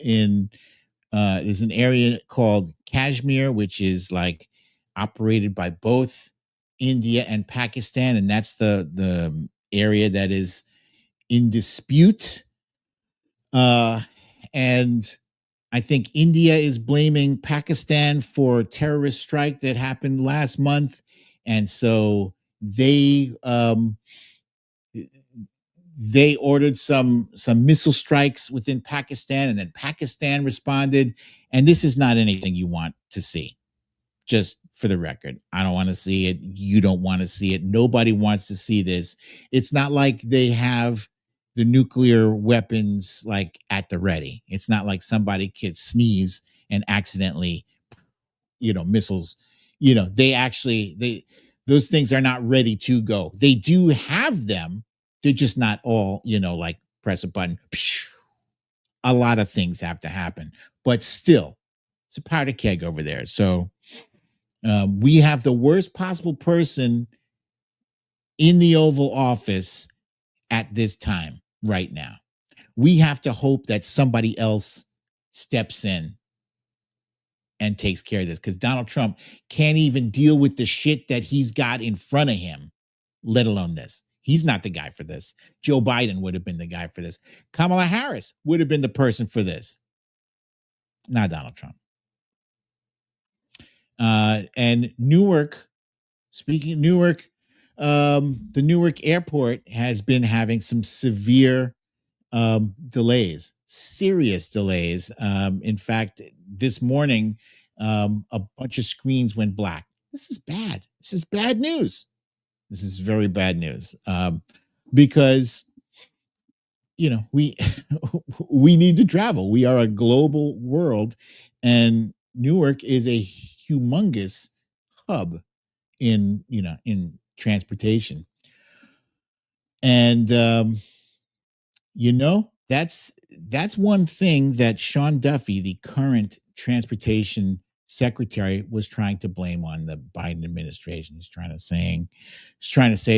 called Kashmir, which is like operated by both India and Pakistan, and that's the area that is in dispute. And I think India is blaming Pakistan for a terrorist strike that happened last month, And so they ordered some missile strikes within Pakistan, and then Pakistan responded. And this is not anything you want to see. Just for the record, I don't want to see it. You don't want to see it. Nobody wants to see this. It's not like they have the nuclear weapons like at the ready. It's not like somebody could sneeze and accidentally, missiles, those things are not ready to go. They do have them. They're just not all, like press a button. A lot of things have to happen, but still, it's a powder keg over there. So we have the worst possible person in the Oval Office at this time right now. We have to hope that somebody else steps in and takes care of this, because Donald Trump can't even deal with the shit that he's got in front of him, let alone this. He's not the guy for this. Joe Biden would have been the guy for this. Kamala Harris would have been the person for this. Not Donald Trump. And Newark, speaking of Newark, the Newark airport has been having some severe delays, serious delays. In fact, this morning, a bunch of screens went black. This is bad. This is bad news. This is very bad news, because we we need to travel. We are a global world, and Newark is a humongous hub in transportation. And that's one thing that Sean Duffy, the current transportation secretary, was trying to blame on the Biden administration. He's trying to say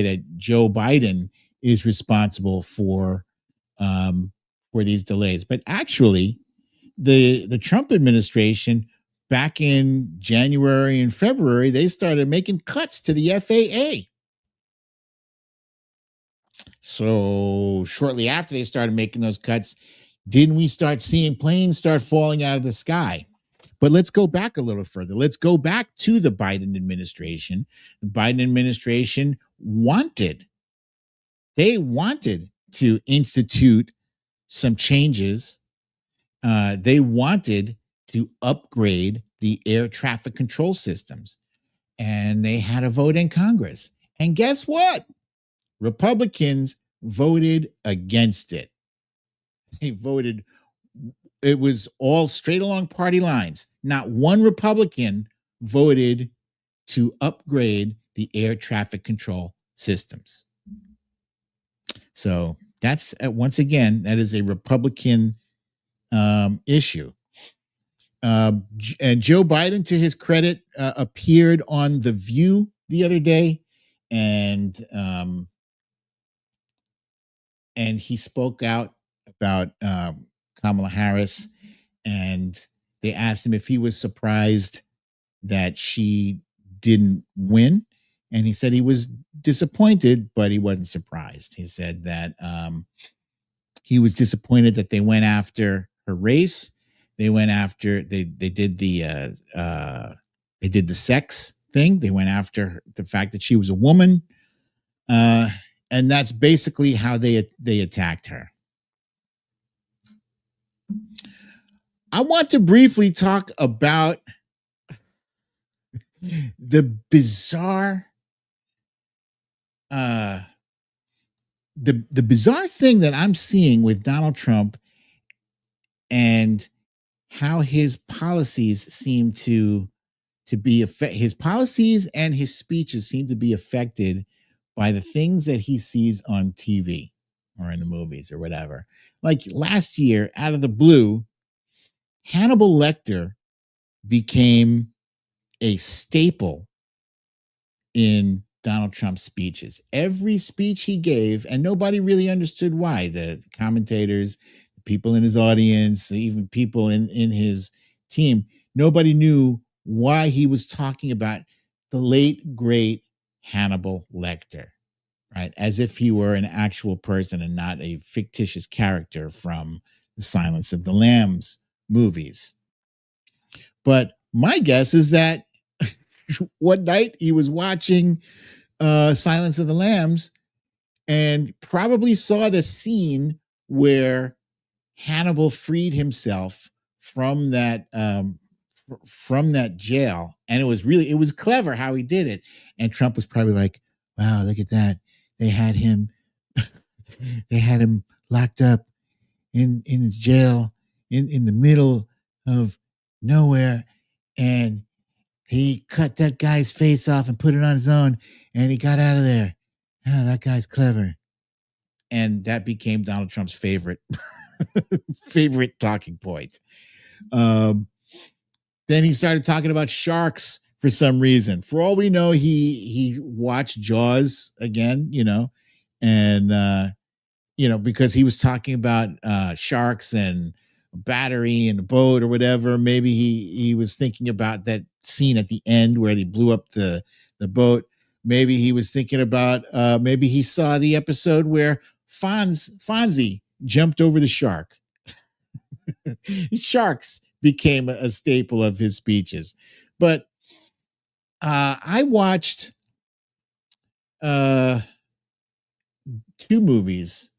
that Joe Biden is responsible for these delays. But actually, the Trump administration, back in January and February, they started making cuts to the FAA. So shortly after they started making those cuts, didn't we start seeing planes start falling out of the sky? But let's go back a little further. Let's go back to the Biden administration. The Biden administration wanted to institute some changes. They wanted to upgrade the air traffic control systems, and they had a vote in Congress. And guess what? Republicans voted against it. They voted, it was all straight along party lines. Not one Republican voted to upgrade the air traffic control systems. So that's, once again, that is a Republican issue. And Joe Biden, to his credit, appeared on The View the other day, and he spoke out about Kamala Harris, and they asked him if he was surprised that she didn't win, and he said he was disappointed, but he wasn't surprised. He said that he was disappointed that they went after her race. They went after they did the sex thing. They went after the fact that she was a woman, and that's basically how they attacked her. I want to briefly talk about the bizarre the bizarre thing that I'm seeing with Donald Trump, and how his policies seem to be his policies and his speeches seem to be affected by the things that he sees on TV or in the movies or whatever. Like last year, out of the blue, Hannibal Lecter became a staple in Donald Trump's speeches. Every speech he gave, and nobody really understood why. The commentators, the people in his audience, even people in his team, nobody knew why he was talking about the late, great Hannibal Lecter, right? As if he were an actual person and not a fictitious character from the Silence of the Lambs movies. But my guess is that one night he was watching Silence of the Lambs and probably saw the scene where Hannibal freed himself from that from that jail, and it was clever how he did it. And Trump was probably like, "Wow, look at that! They had him, they had him locked up in jail in the middle of nowhere, and he cut that guy's face off and put it on his own, and he got out of there. Oh, that guy's clever." And that became Donald Trump's favorite talking point. Then he started talking about sharks for some reason. For all we know, he watched Jaws again, and because he was talking about sharks and battery and a boat or whatever. Maybe he was thinking about that scene at the end where they blew up the boat. Maybe he was thinking about maybe he saw the episode where Fonzie jumped over the shark. Sharks became a staple of his speeches. But I watched two movies,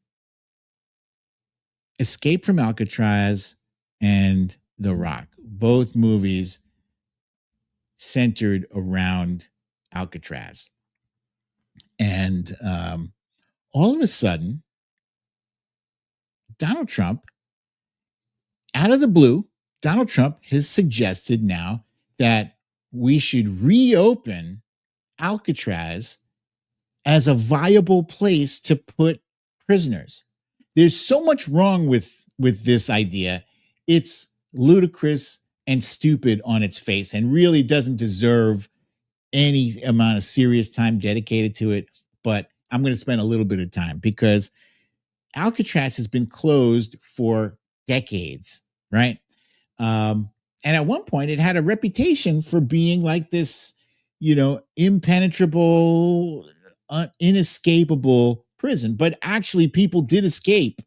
Escape from Alcatraz and The Rock. Both movies centered around Alcatraz. And all of a sudden, Donald Trump, out of the blue, Donald Trump has suggested now that we should reopen Alcatraz as a viable place to put prisoners. There's so much wrong with this idea. It's ludicrous and stupid on its face and really doesn't deserve any amount of serious time dedicated to it. But I'm going to spend a little bit of time because Alcatraz has been closed for decades, right? And at one point, it had a reputation for being like this, impenetrable, inescapable prison. But actually, people did escape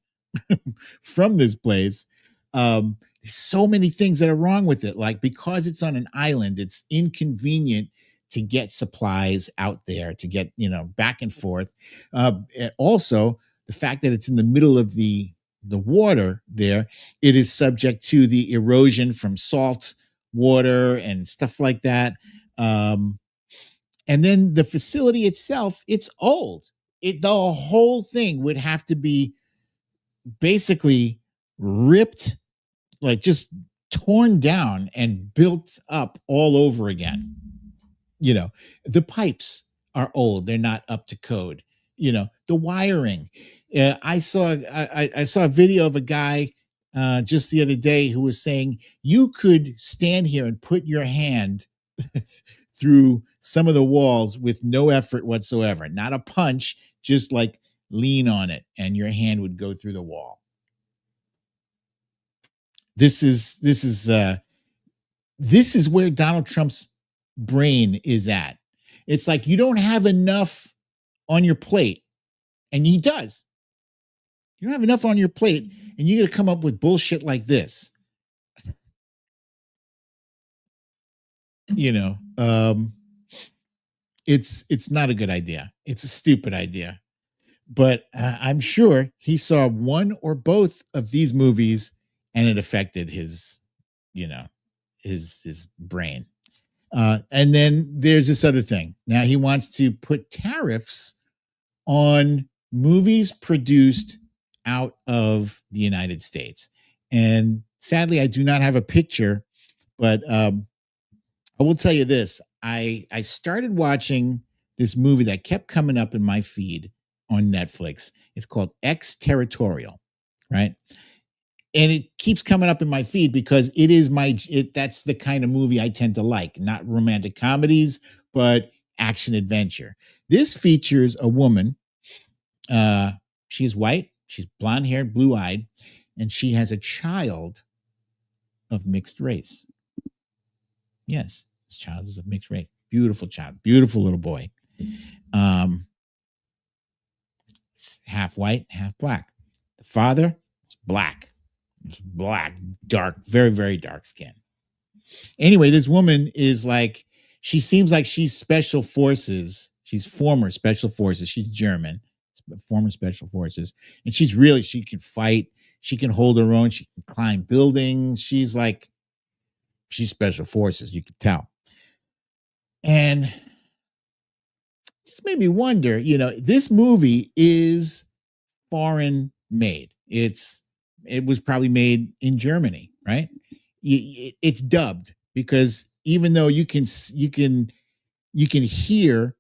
from this place. There's so many things that are wrong with it. Like, because it's on an island, it's inconvenient to get supplies out there, to get, back and forth. And also, the fact that it's in the middle of the water there, it is subject to the erosion from salt water and stuff like that. And then the facility itself, it's old. The whole thing would have to be basically ripped, like just torn down and built up all over again. The pipes are old. They're not up to code. The wiring. I saw a video of a guy just the other day who was saying you could stand here and put your hand through some of the walls with no effort whatsoever, not a punch, just like lean on it and your hand would go through the wall. This is where Donald Trump's brain is at. It's like you don't have enough on your plate, and he does. You don't have enough on your plate, and you got to come up with bullshit like this. It's not a good idea. It's a stupid idea. But I'm sure he saw one or both of these movies, and it affected his brain. And then there's this other thing. Now he wants to put tariffs on movies produced out of the United States. And sadly, I do not have a picture, but I will tell you this. I started watching this movie that kept coming up in my feed on Netflix. It's called Exterritorial, right? And it keeps coming up in my feed because that's the kind of movie I tend to like, not romantic comedies, but action adventure. This features a woman. She's white. She's blonde haired, blue eyed, and she has a child of mixed race. Yes, this child is of mixed race. Beautiful child, beautiful little boy. Half white, half black. The father is black. It's black, dark, very, very dark skin. Anyway, this woman is like, she seems like she's special forces. She's former special forces. She's German, former special forces. And she can fight. She can hold her own. She can climb buildings. She's special forces. You can tell. And just made me wonder, this movie is foreign made. It was probably made in Germany, right? It's dubbed because even though you can hear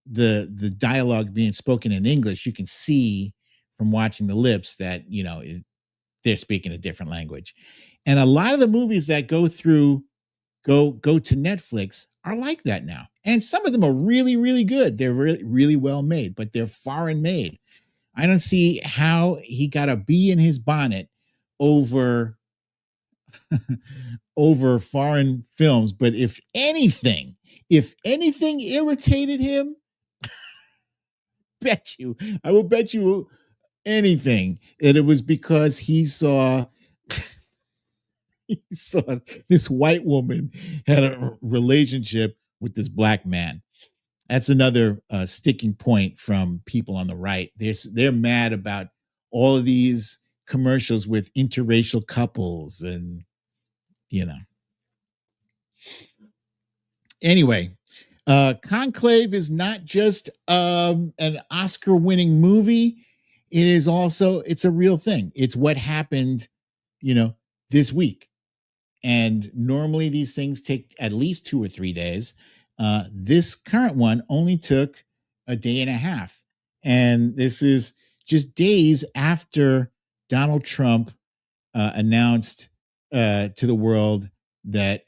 the dialogue being spoken in English, you can see from watching the lips that they're speaking a different language. And a lot of the movies that go to Netflix are like that now. And some of them are really, really good. They're really, really well made, but they're foreign made. I don't see how he got a bee in his bonnet over over foreign films. But if anything irritated him, I will bet you anything that it was because he saw this white woman had a relationship with this black man. That's another sticking point from people on the right. They're mad about all of these commercials with interracial couples and, Anyway, Conclave is not just an Oscar-winning movie. It's a real thing. It's what happened, this week. And normally these things take at least 2 or 3 days. This current one only took a day and a half. And this is just days after Donald Trump announced to the world that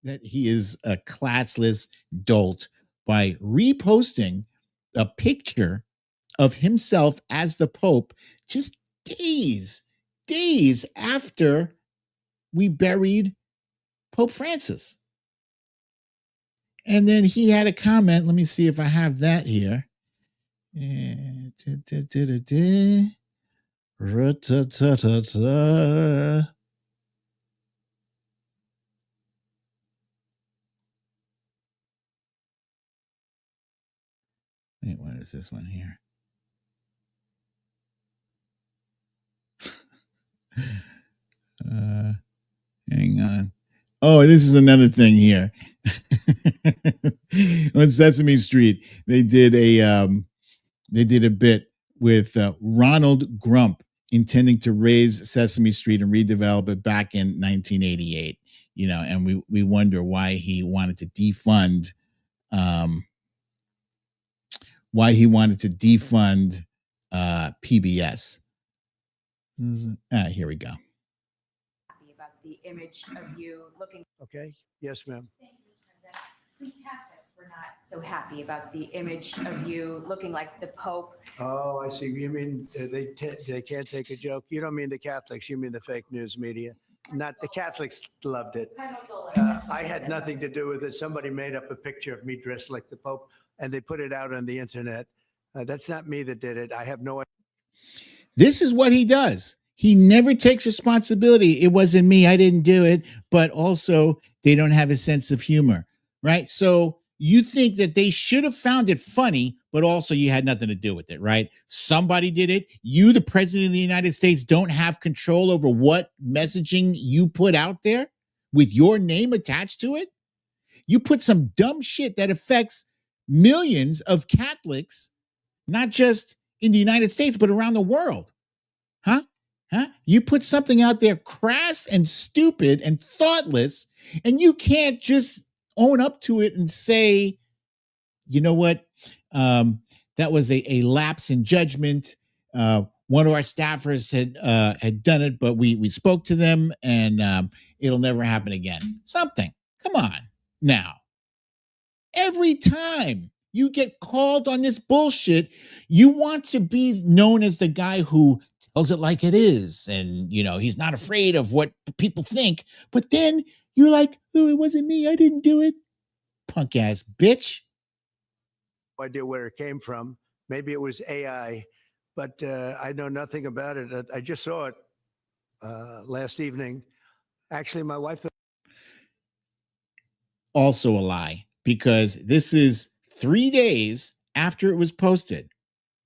that he is a classless dolt by reposting a picture of himself as the Pope just days after we buried Pope Francis. And then he had a comment. Let me see if I have that here. Wait, what is this one here? Hang on. Oh, this is another thing here. On Sesame Street, they did a bit with Ronald Grump intending to raise Sesame Street and redevelop it back in 1988. And we wonder why he wanted to defund PBS. Here we go. About the image of you looking. Okay. Yes, ma'am. Thank you, Mr. President. Some Catholics were not so happy about the image of you looking like the Pope. Oh, I see. You mean they can't take a joke? You don't mean the Catholics. You mean the fake news media. Not the Catholics loved it. I had nothing to do with it. Somebody made up a picture of me dressed like the Pope, and they put it out on the internet. That's not me that did it. I have no idea. This is what he does. He never takes responsibility. It wasn't me. I didn't do it. But also, they don't have a sense of humor, right? So you think that they should have found it funny, but also you had nothing to do with it, right? Somebody did it. You, the president of the United States, don't have control over what messaging you put out there with your name attached to it. You put some dumb shit that affects millions of Catholics, not just in the United States, but around the world. Huh? You put something out there crass and stupid and thoughtless, and you can't just own up to it and say, you know what? That was a lapse in judgment. One of our staffers had done it, but we spoke to them, and it'll never happen again. Something. Come on now. Every time you get called on this bullshit, you want to be known as the guy who tells it like it is. And, he's not afraid of what people think. But then you're like, oh, it wasn't me. I didn't do it. Punk ass bitch. No idea where it came from. Maybe it was AI, but I know nothing about it. I just saw it last evening. Actually, my wife. also a lie, because this is 3 days after it was posted,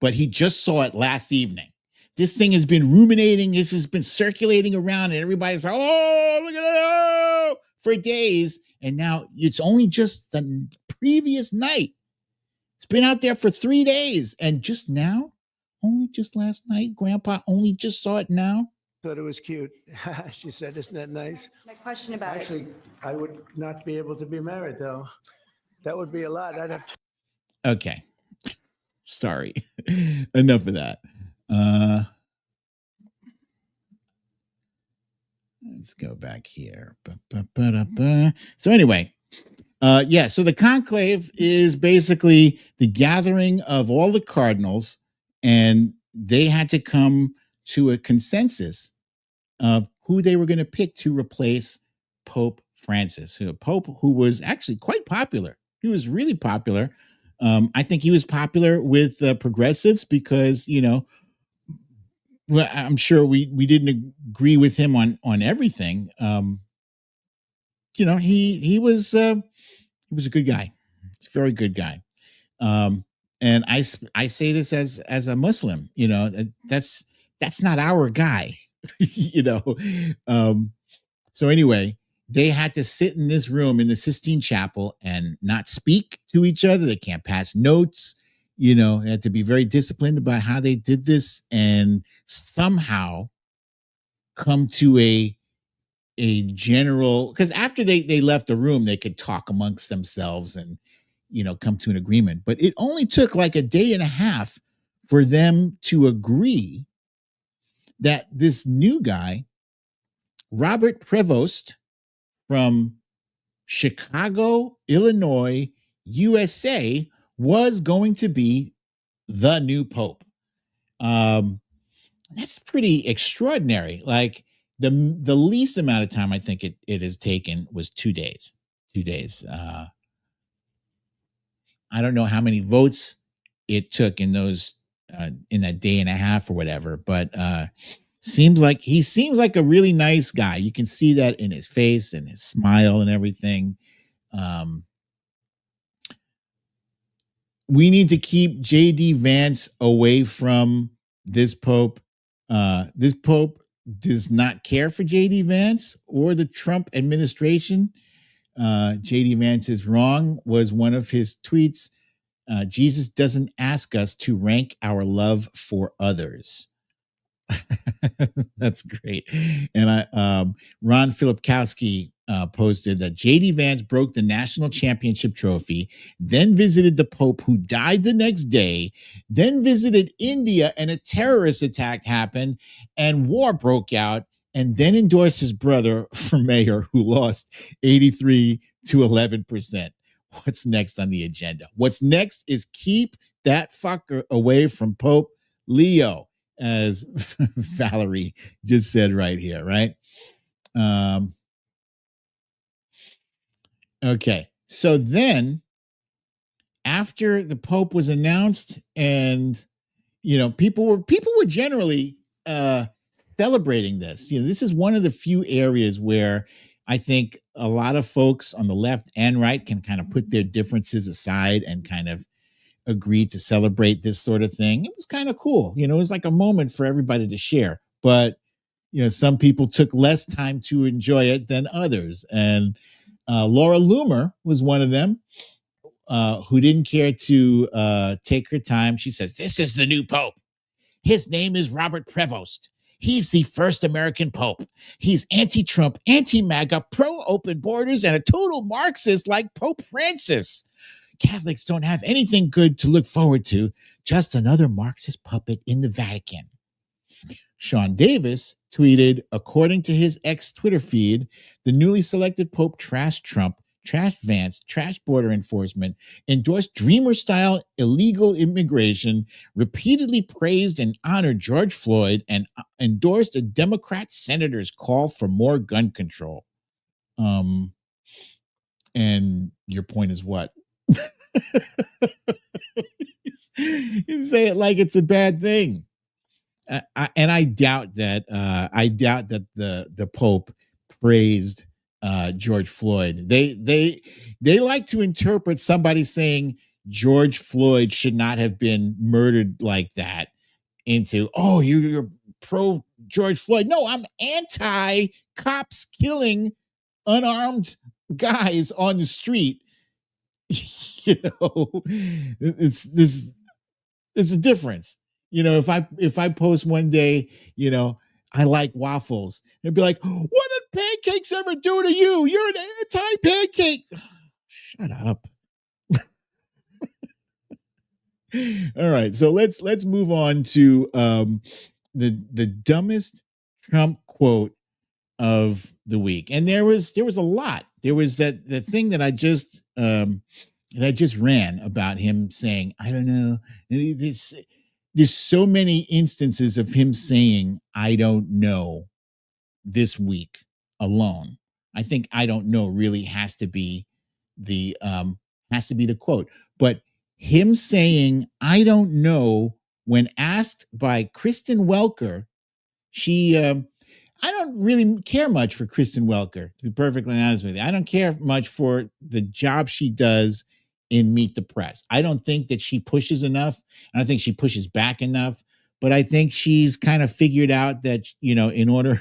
but he just saw it last evening. This thing has been ruminating. This has been circulating around, and everybody's like, oh, look at it, for days. And now it's only just the previous night. It's been out there for 3 days. And just now, only just last night, Grandpa only just saw it now. Thought it was cute. She said, isn't that nice? My question about Actually, it. I would not be able to be married, though. That would be a lot. I'd have to. Okay. Sorry. Enough of that. Let's go back here. So anyway, so the conclave is basically the gathering of all the cardinals, and they had to come to a consensus of who they were going to pick to replace Pope Francis, a pope who was actually quite popular. He was really popular. I think he was popular with progressives because, well, I'm sure we didn't agree with him on everything. He was a good guy. He's a very good guy. And I say this as a Muslim, that's not our guy, So anyway, they had to sit in this room in the Sistine Chapel and not speak to each other. They can't pass notes. They had to be very disciplined about how they did this and somehow come to a general, because after they left the room, they could talk amongst themselves and, come to an agreement. But it only took like a day and a half for them to agree that this new guy, Robert Prevost from Chicago, Illinois, USA, was going to be the new pope. That's pretty extraordinary. Like the least amount of time I think it has taken was 2 days. 2 days. I don't know how many votes it took in those in that day and a half or whatever, but seems like a really nice guy. You can see that in his face and his smile and everything. We need to keep JD Vance away from this pope. This pope does not care for JD Vance or the Trump administration. JD Vance is wrong was one of his tweets. Jesus doesn't ask us to rank our love for others. That's great. And Ron Filipkowski posted that JD Vance broke the national championship trophy, then visited the Pope, who died the next day, then visited India, and a terrorist attack happened, and war broke out, and then endorsed his brother for mayor, who lost 83 to 11%. What's next on the agenda? What's next is keep that fucker away from Pope Leo, as Valerie just said right here, right? Okay. So then after the Pope was announced and, people were generally celebrating this. This is one of the few areas where I think a lot of folks on the left and right can kind of put their differences aside and kind of agreed to celebrate this sort of thing. It was kind of cool. It was like a moment for everybody to share. But, some people took less time to enjoy it than others. And Laura Loomer was one of them who didn't care to take her time. She says, "This is the new Pope. His name is Robert Prevost. He's the first American Pope. He's anti-Trump, anti-MAGA, pro-open borders, and a total Marxist like Pope Francis. Catholics don't have anything good to look forward to, just another Marxist puppet in the Vatican." Sean Davis tweeted, according to his ex-Twitter feed, the newly selected Pope trashed Trump, trashed Vance, trashed border enforcement, endorsed Dreamer-style illegal immigration, repeatedly praised and honored George Floyd, and endorsed a Democrat senator's call for more gun control. And your point is what? You say it like it's a bad thing. I doubt that the Pope praised George Floyd. They like to interpret somebody saying George Floyd should not have been murdered like that into, oh, you're pro George Floyd. No, I'm anti cops killing unarmed guys on the street. It's a difference. If I post one day, I like waffles, they'd be like, what did pancakes ever do to you? You're an anti-pancake. Shut up. All right, so let's move on to the dumbest Trump quote of the week. And there was a lot. There was the thing that I just ran about him saying, I don't know. There's so many instances of him saying, I don't know, this week alone. I think I don't know really has to be the quote. But him saying, I don't know, when asked by Kristen Welker, I don't really care much for Kristen Welker, to be perfectly honest with you. I don't care much for the job she does in Meet the Press. I don't think that she pushes enough. I don't think she pushes back enough. But I think she's kind of figured out that, in order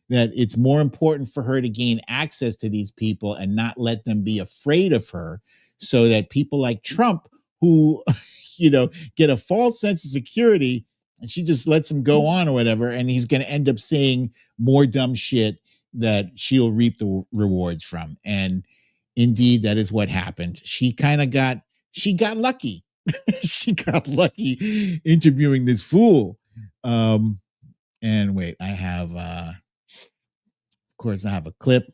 that it's more important for her to gain access to these people and not let them be afraid of her, so that people like Trump, who, get a false sense of security, and she just lets him go on or whatever, and he's going to end up saying more dumb shit that she'll reap the rewards from. And indeed, that is what happened. She got lucky. She got lucky interviewing this fool. And wait, I have, of course, I have a clip.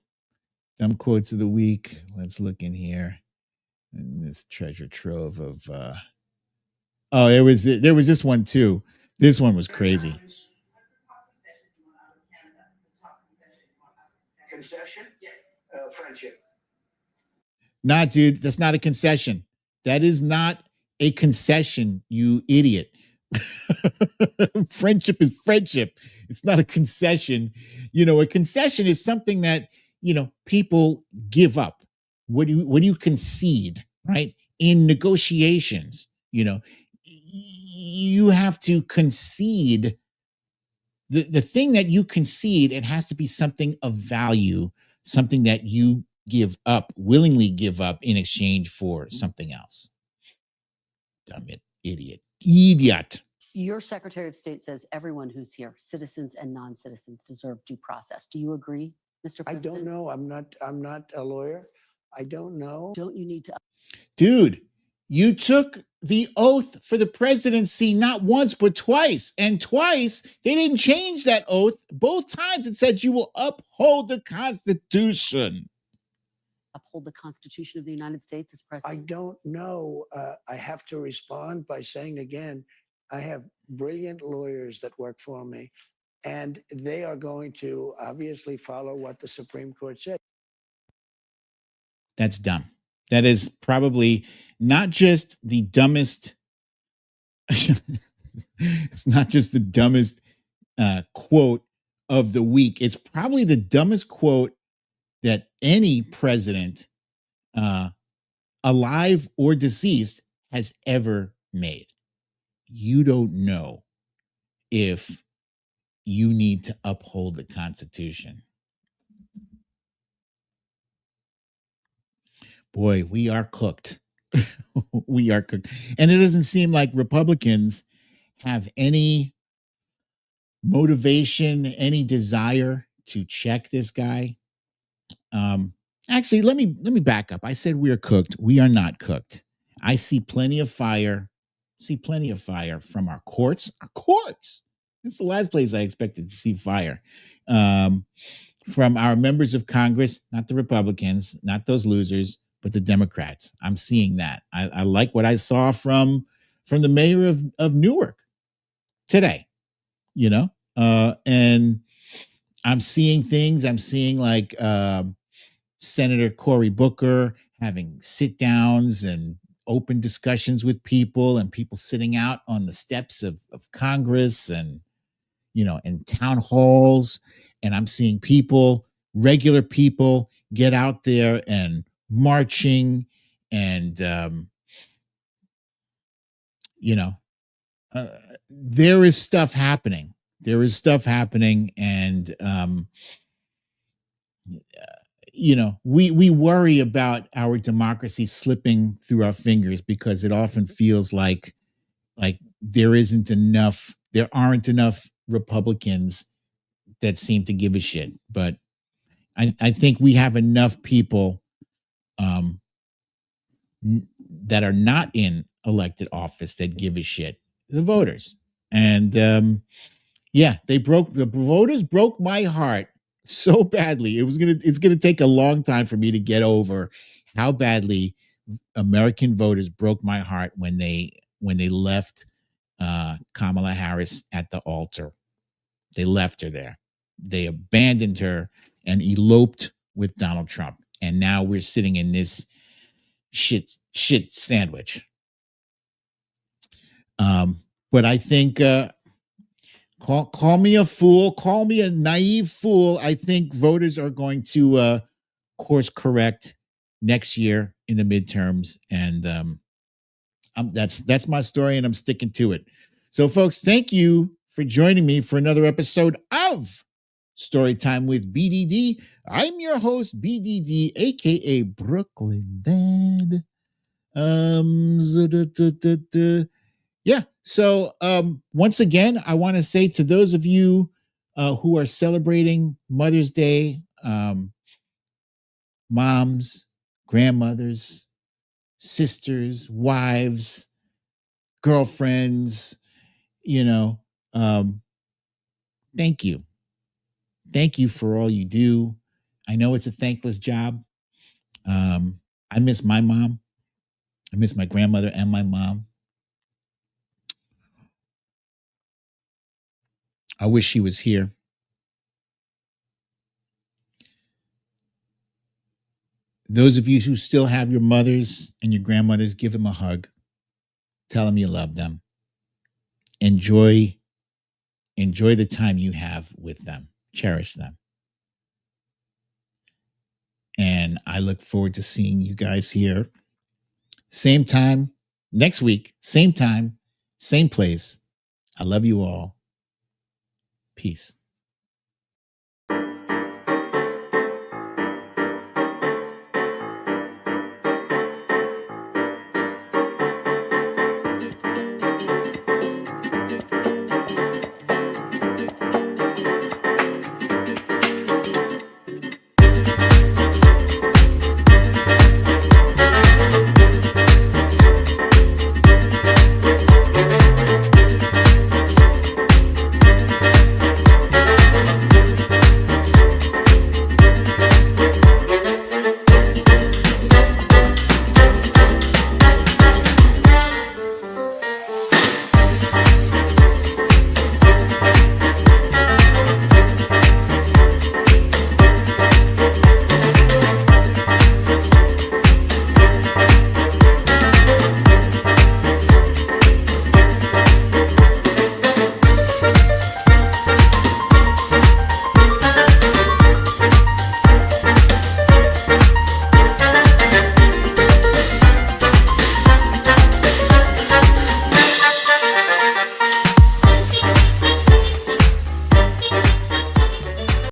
Dumb quotes of the week. Let's look in here. And this treasure trove of, there was this one too. This one was crazy. Concession? Yes. Friendship. Nah, dude, that's not a concession. That is not a concession, you idiot. Friendship is friendship. It's not a concession. A concession is something that, people give up. What do you concede, right? In negotiations, you have to concede the thing that you concede. It has to be something of value, something that you willingly give up in exchange for something else. Dumb idiot. Your Secretary of State says everyone who's here, citizens and non-citizens, deserve due process. Do you agree, Mr. President? I don't know. I'm not a lawyer. I don't know. Don't you need to? Dude, you took the oath for the presidency not once, but twice. And twice, they didn't change that oath. Both times it said you will uphold the Constitution. Uphold the Constitution of the United States as president? I don't know. I have to respond by saying again, I have brilliant lawyers that work for me, and they are going to obviously follow what the Supreme Court said. That's dumb. That is probably not just the dumbest. It's not just the dumbest quote of the week. It's probably the dumbest quote that any president, alive or deceased, has ever made. You don't know if you need to uphold the Constitution. Boy, we are cooked. We are cooked. And it doesn't seem like Republicans have any motivation, any desire to check this guy. Actually, let me back up. I said we are cooked. We are not cooked. I see plenty of fire. From our courts. Our courts. It's the last place I expected to see fire. From our members of Congress, not the Republicans, not those losers, but the Democrats. I'm seeing that. I like what I saw from the mayor of Newark today, and I'm seeing things. I'm seeing like Senator Cory Booker having sit downs and open discussions with people, and people sitting out on the steps of Congress and, in town halls. And I'm seeing people regular people get out there and marching and, you know, there is stuff happening. There is stuff happening. And, you know, we worry about our democracy slipping through our fingers because it often feels like there aren't enough Republicans that seem to give a shit. But I think we have enough people um, that are not in elected office that give a shit. The voters. And yeah, the voters broke my heart so badly. It's gonna take a long time for me to get over how badly American voters broke my heart when they left Kamala Harris at the altar. They left her there. They abandoned her and eloped with Donald Trump. And now we're sitting in this shit sandwich. But I think call me a fool, call me a naive fool. I think voters are going to course correct next year in the midterms, and that's my story, and I'm sticking to it. So, folks, thank you for joining me for another episode of Storytime with BDD. I'm your host, BDD, aka Brooklyn Dad. Yeah. So once again, I want to say to those of you who are celebrating Mother's Day, moms, grandmothers, sisters, wives, girlfriends, you know, thank you. Thank you for all you do. I know it's a thankless job. I miss my mom. I miss my grandmother and my mom. I wish she was here. Those of you who still have your mothers and your grandmothers, give them a hug. Tell them you love them. Enjoy the time you have with them. Cherish them. And I look forward to seeing you guys here. Same time next week, same time, same place. I love you all. Peace.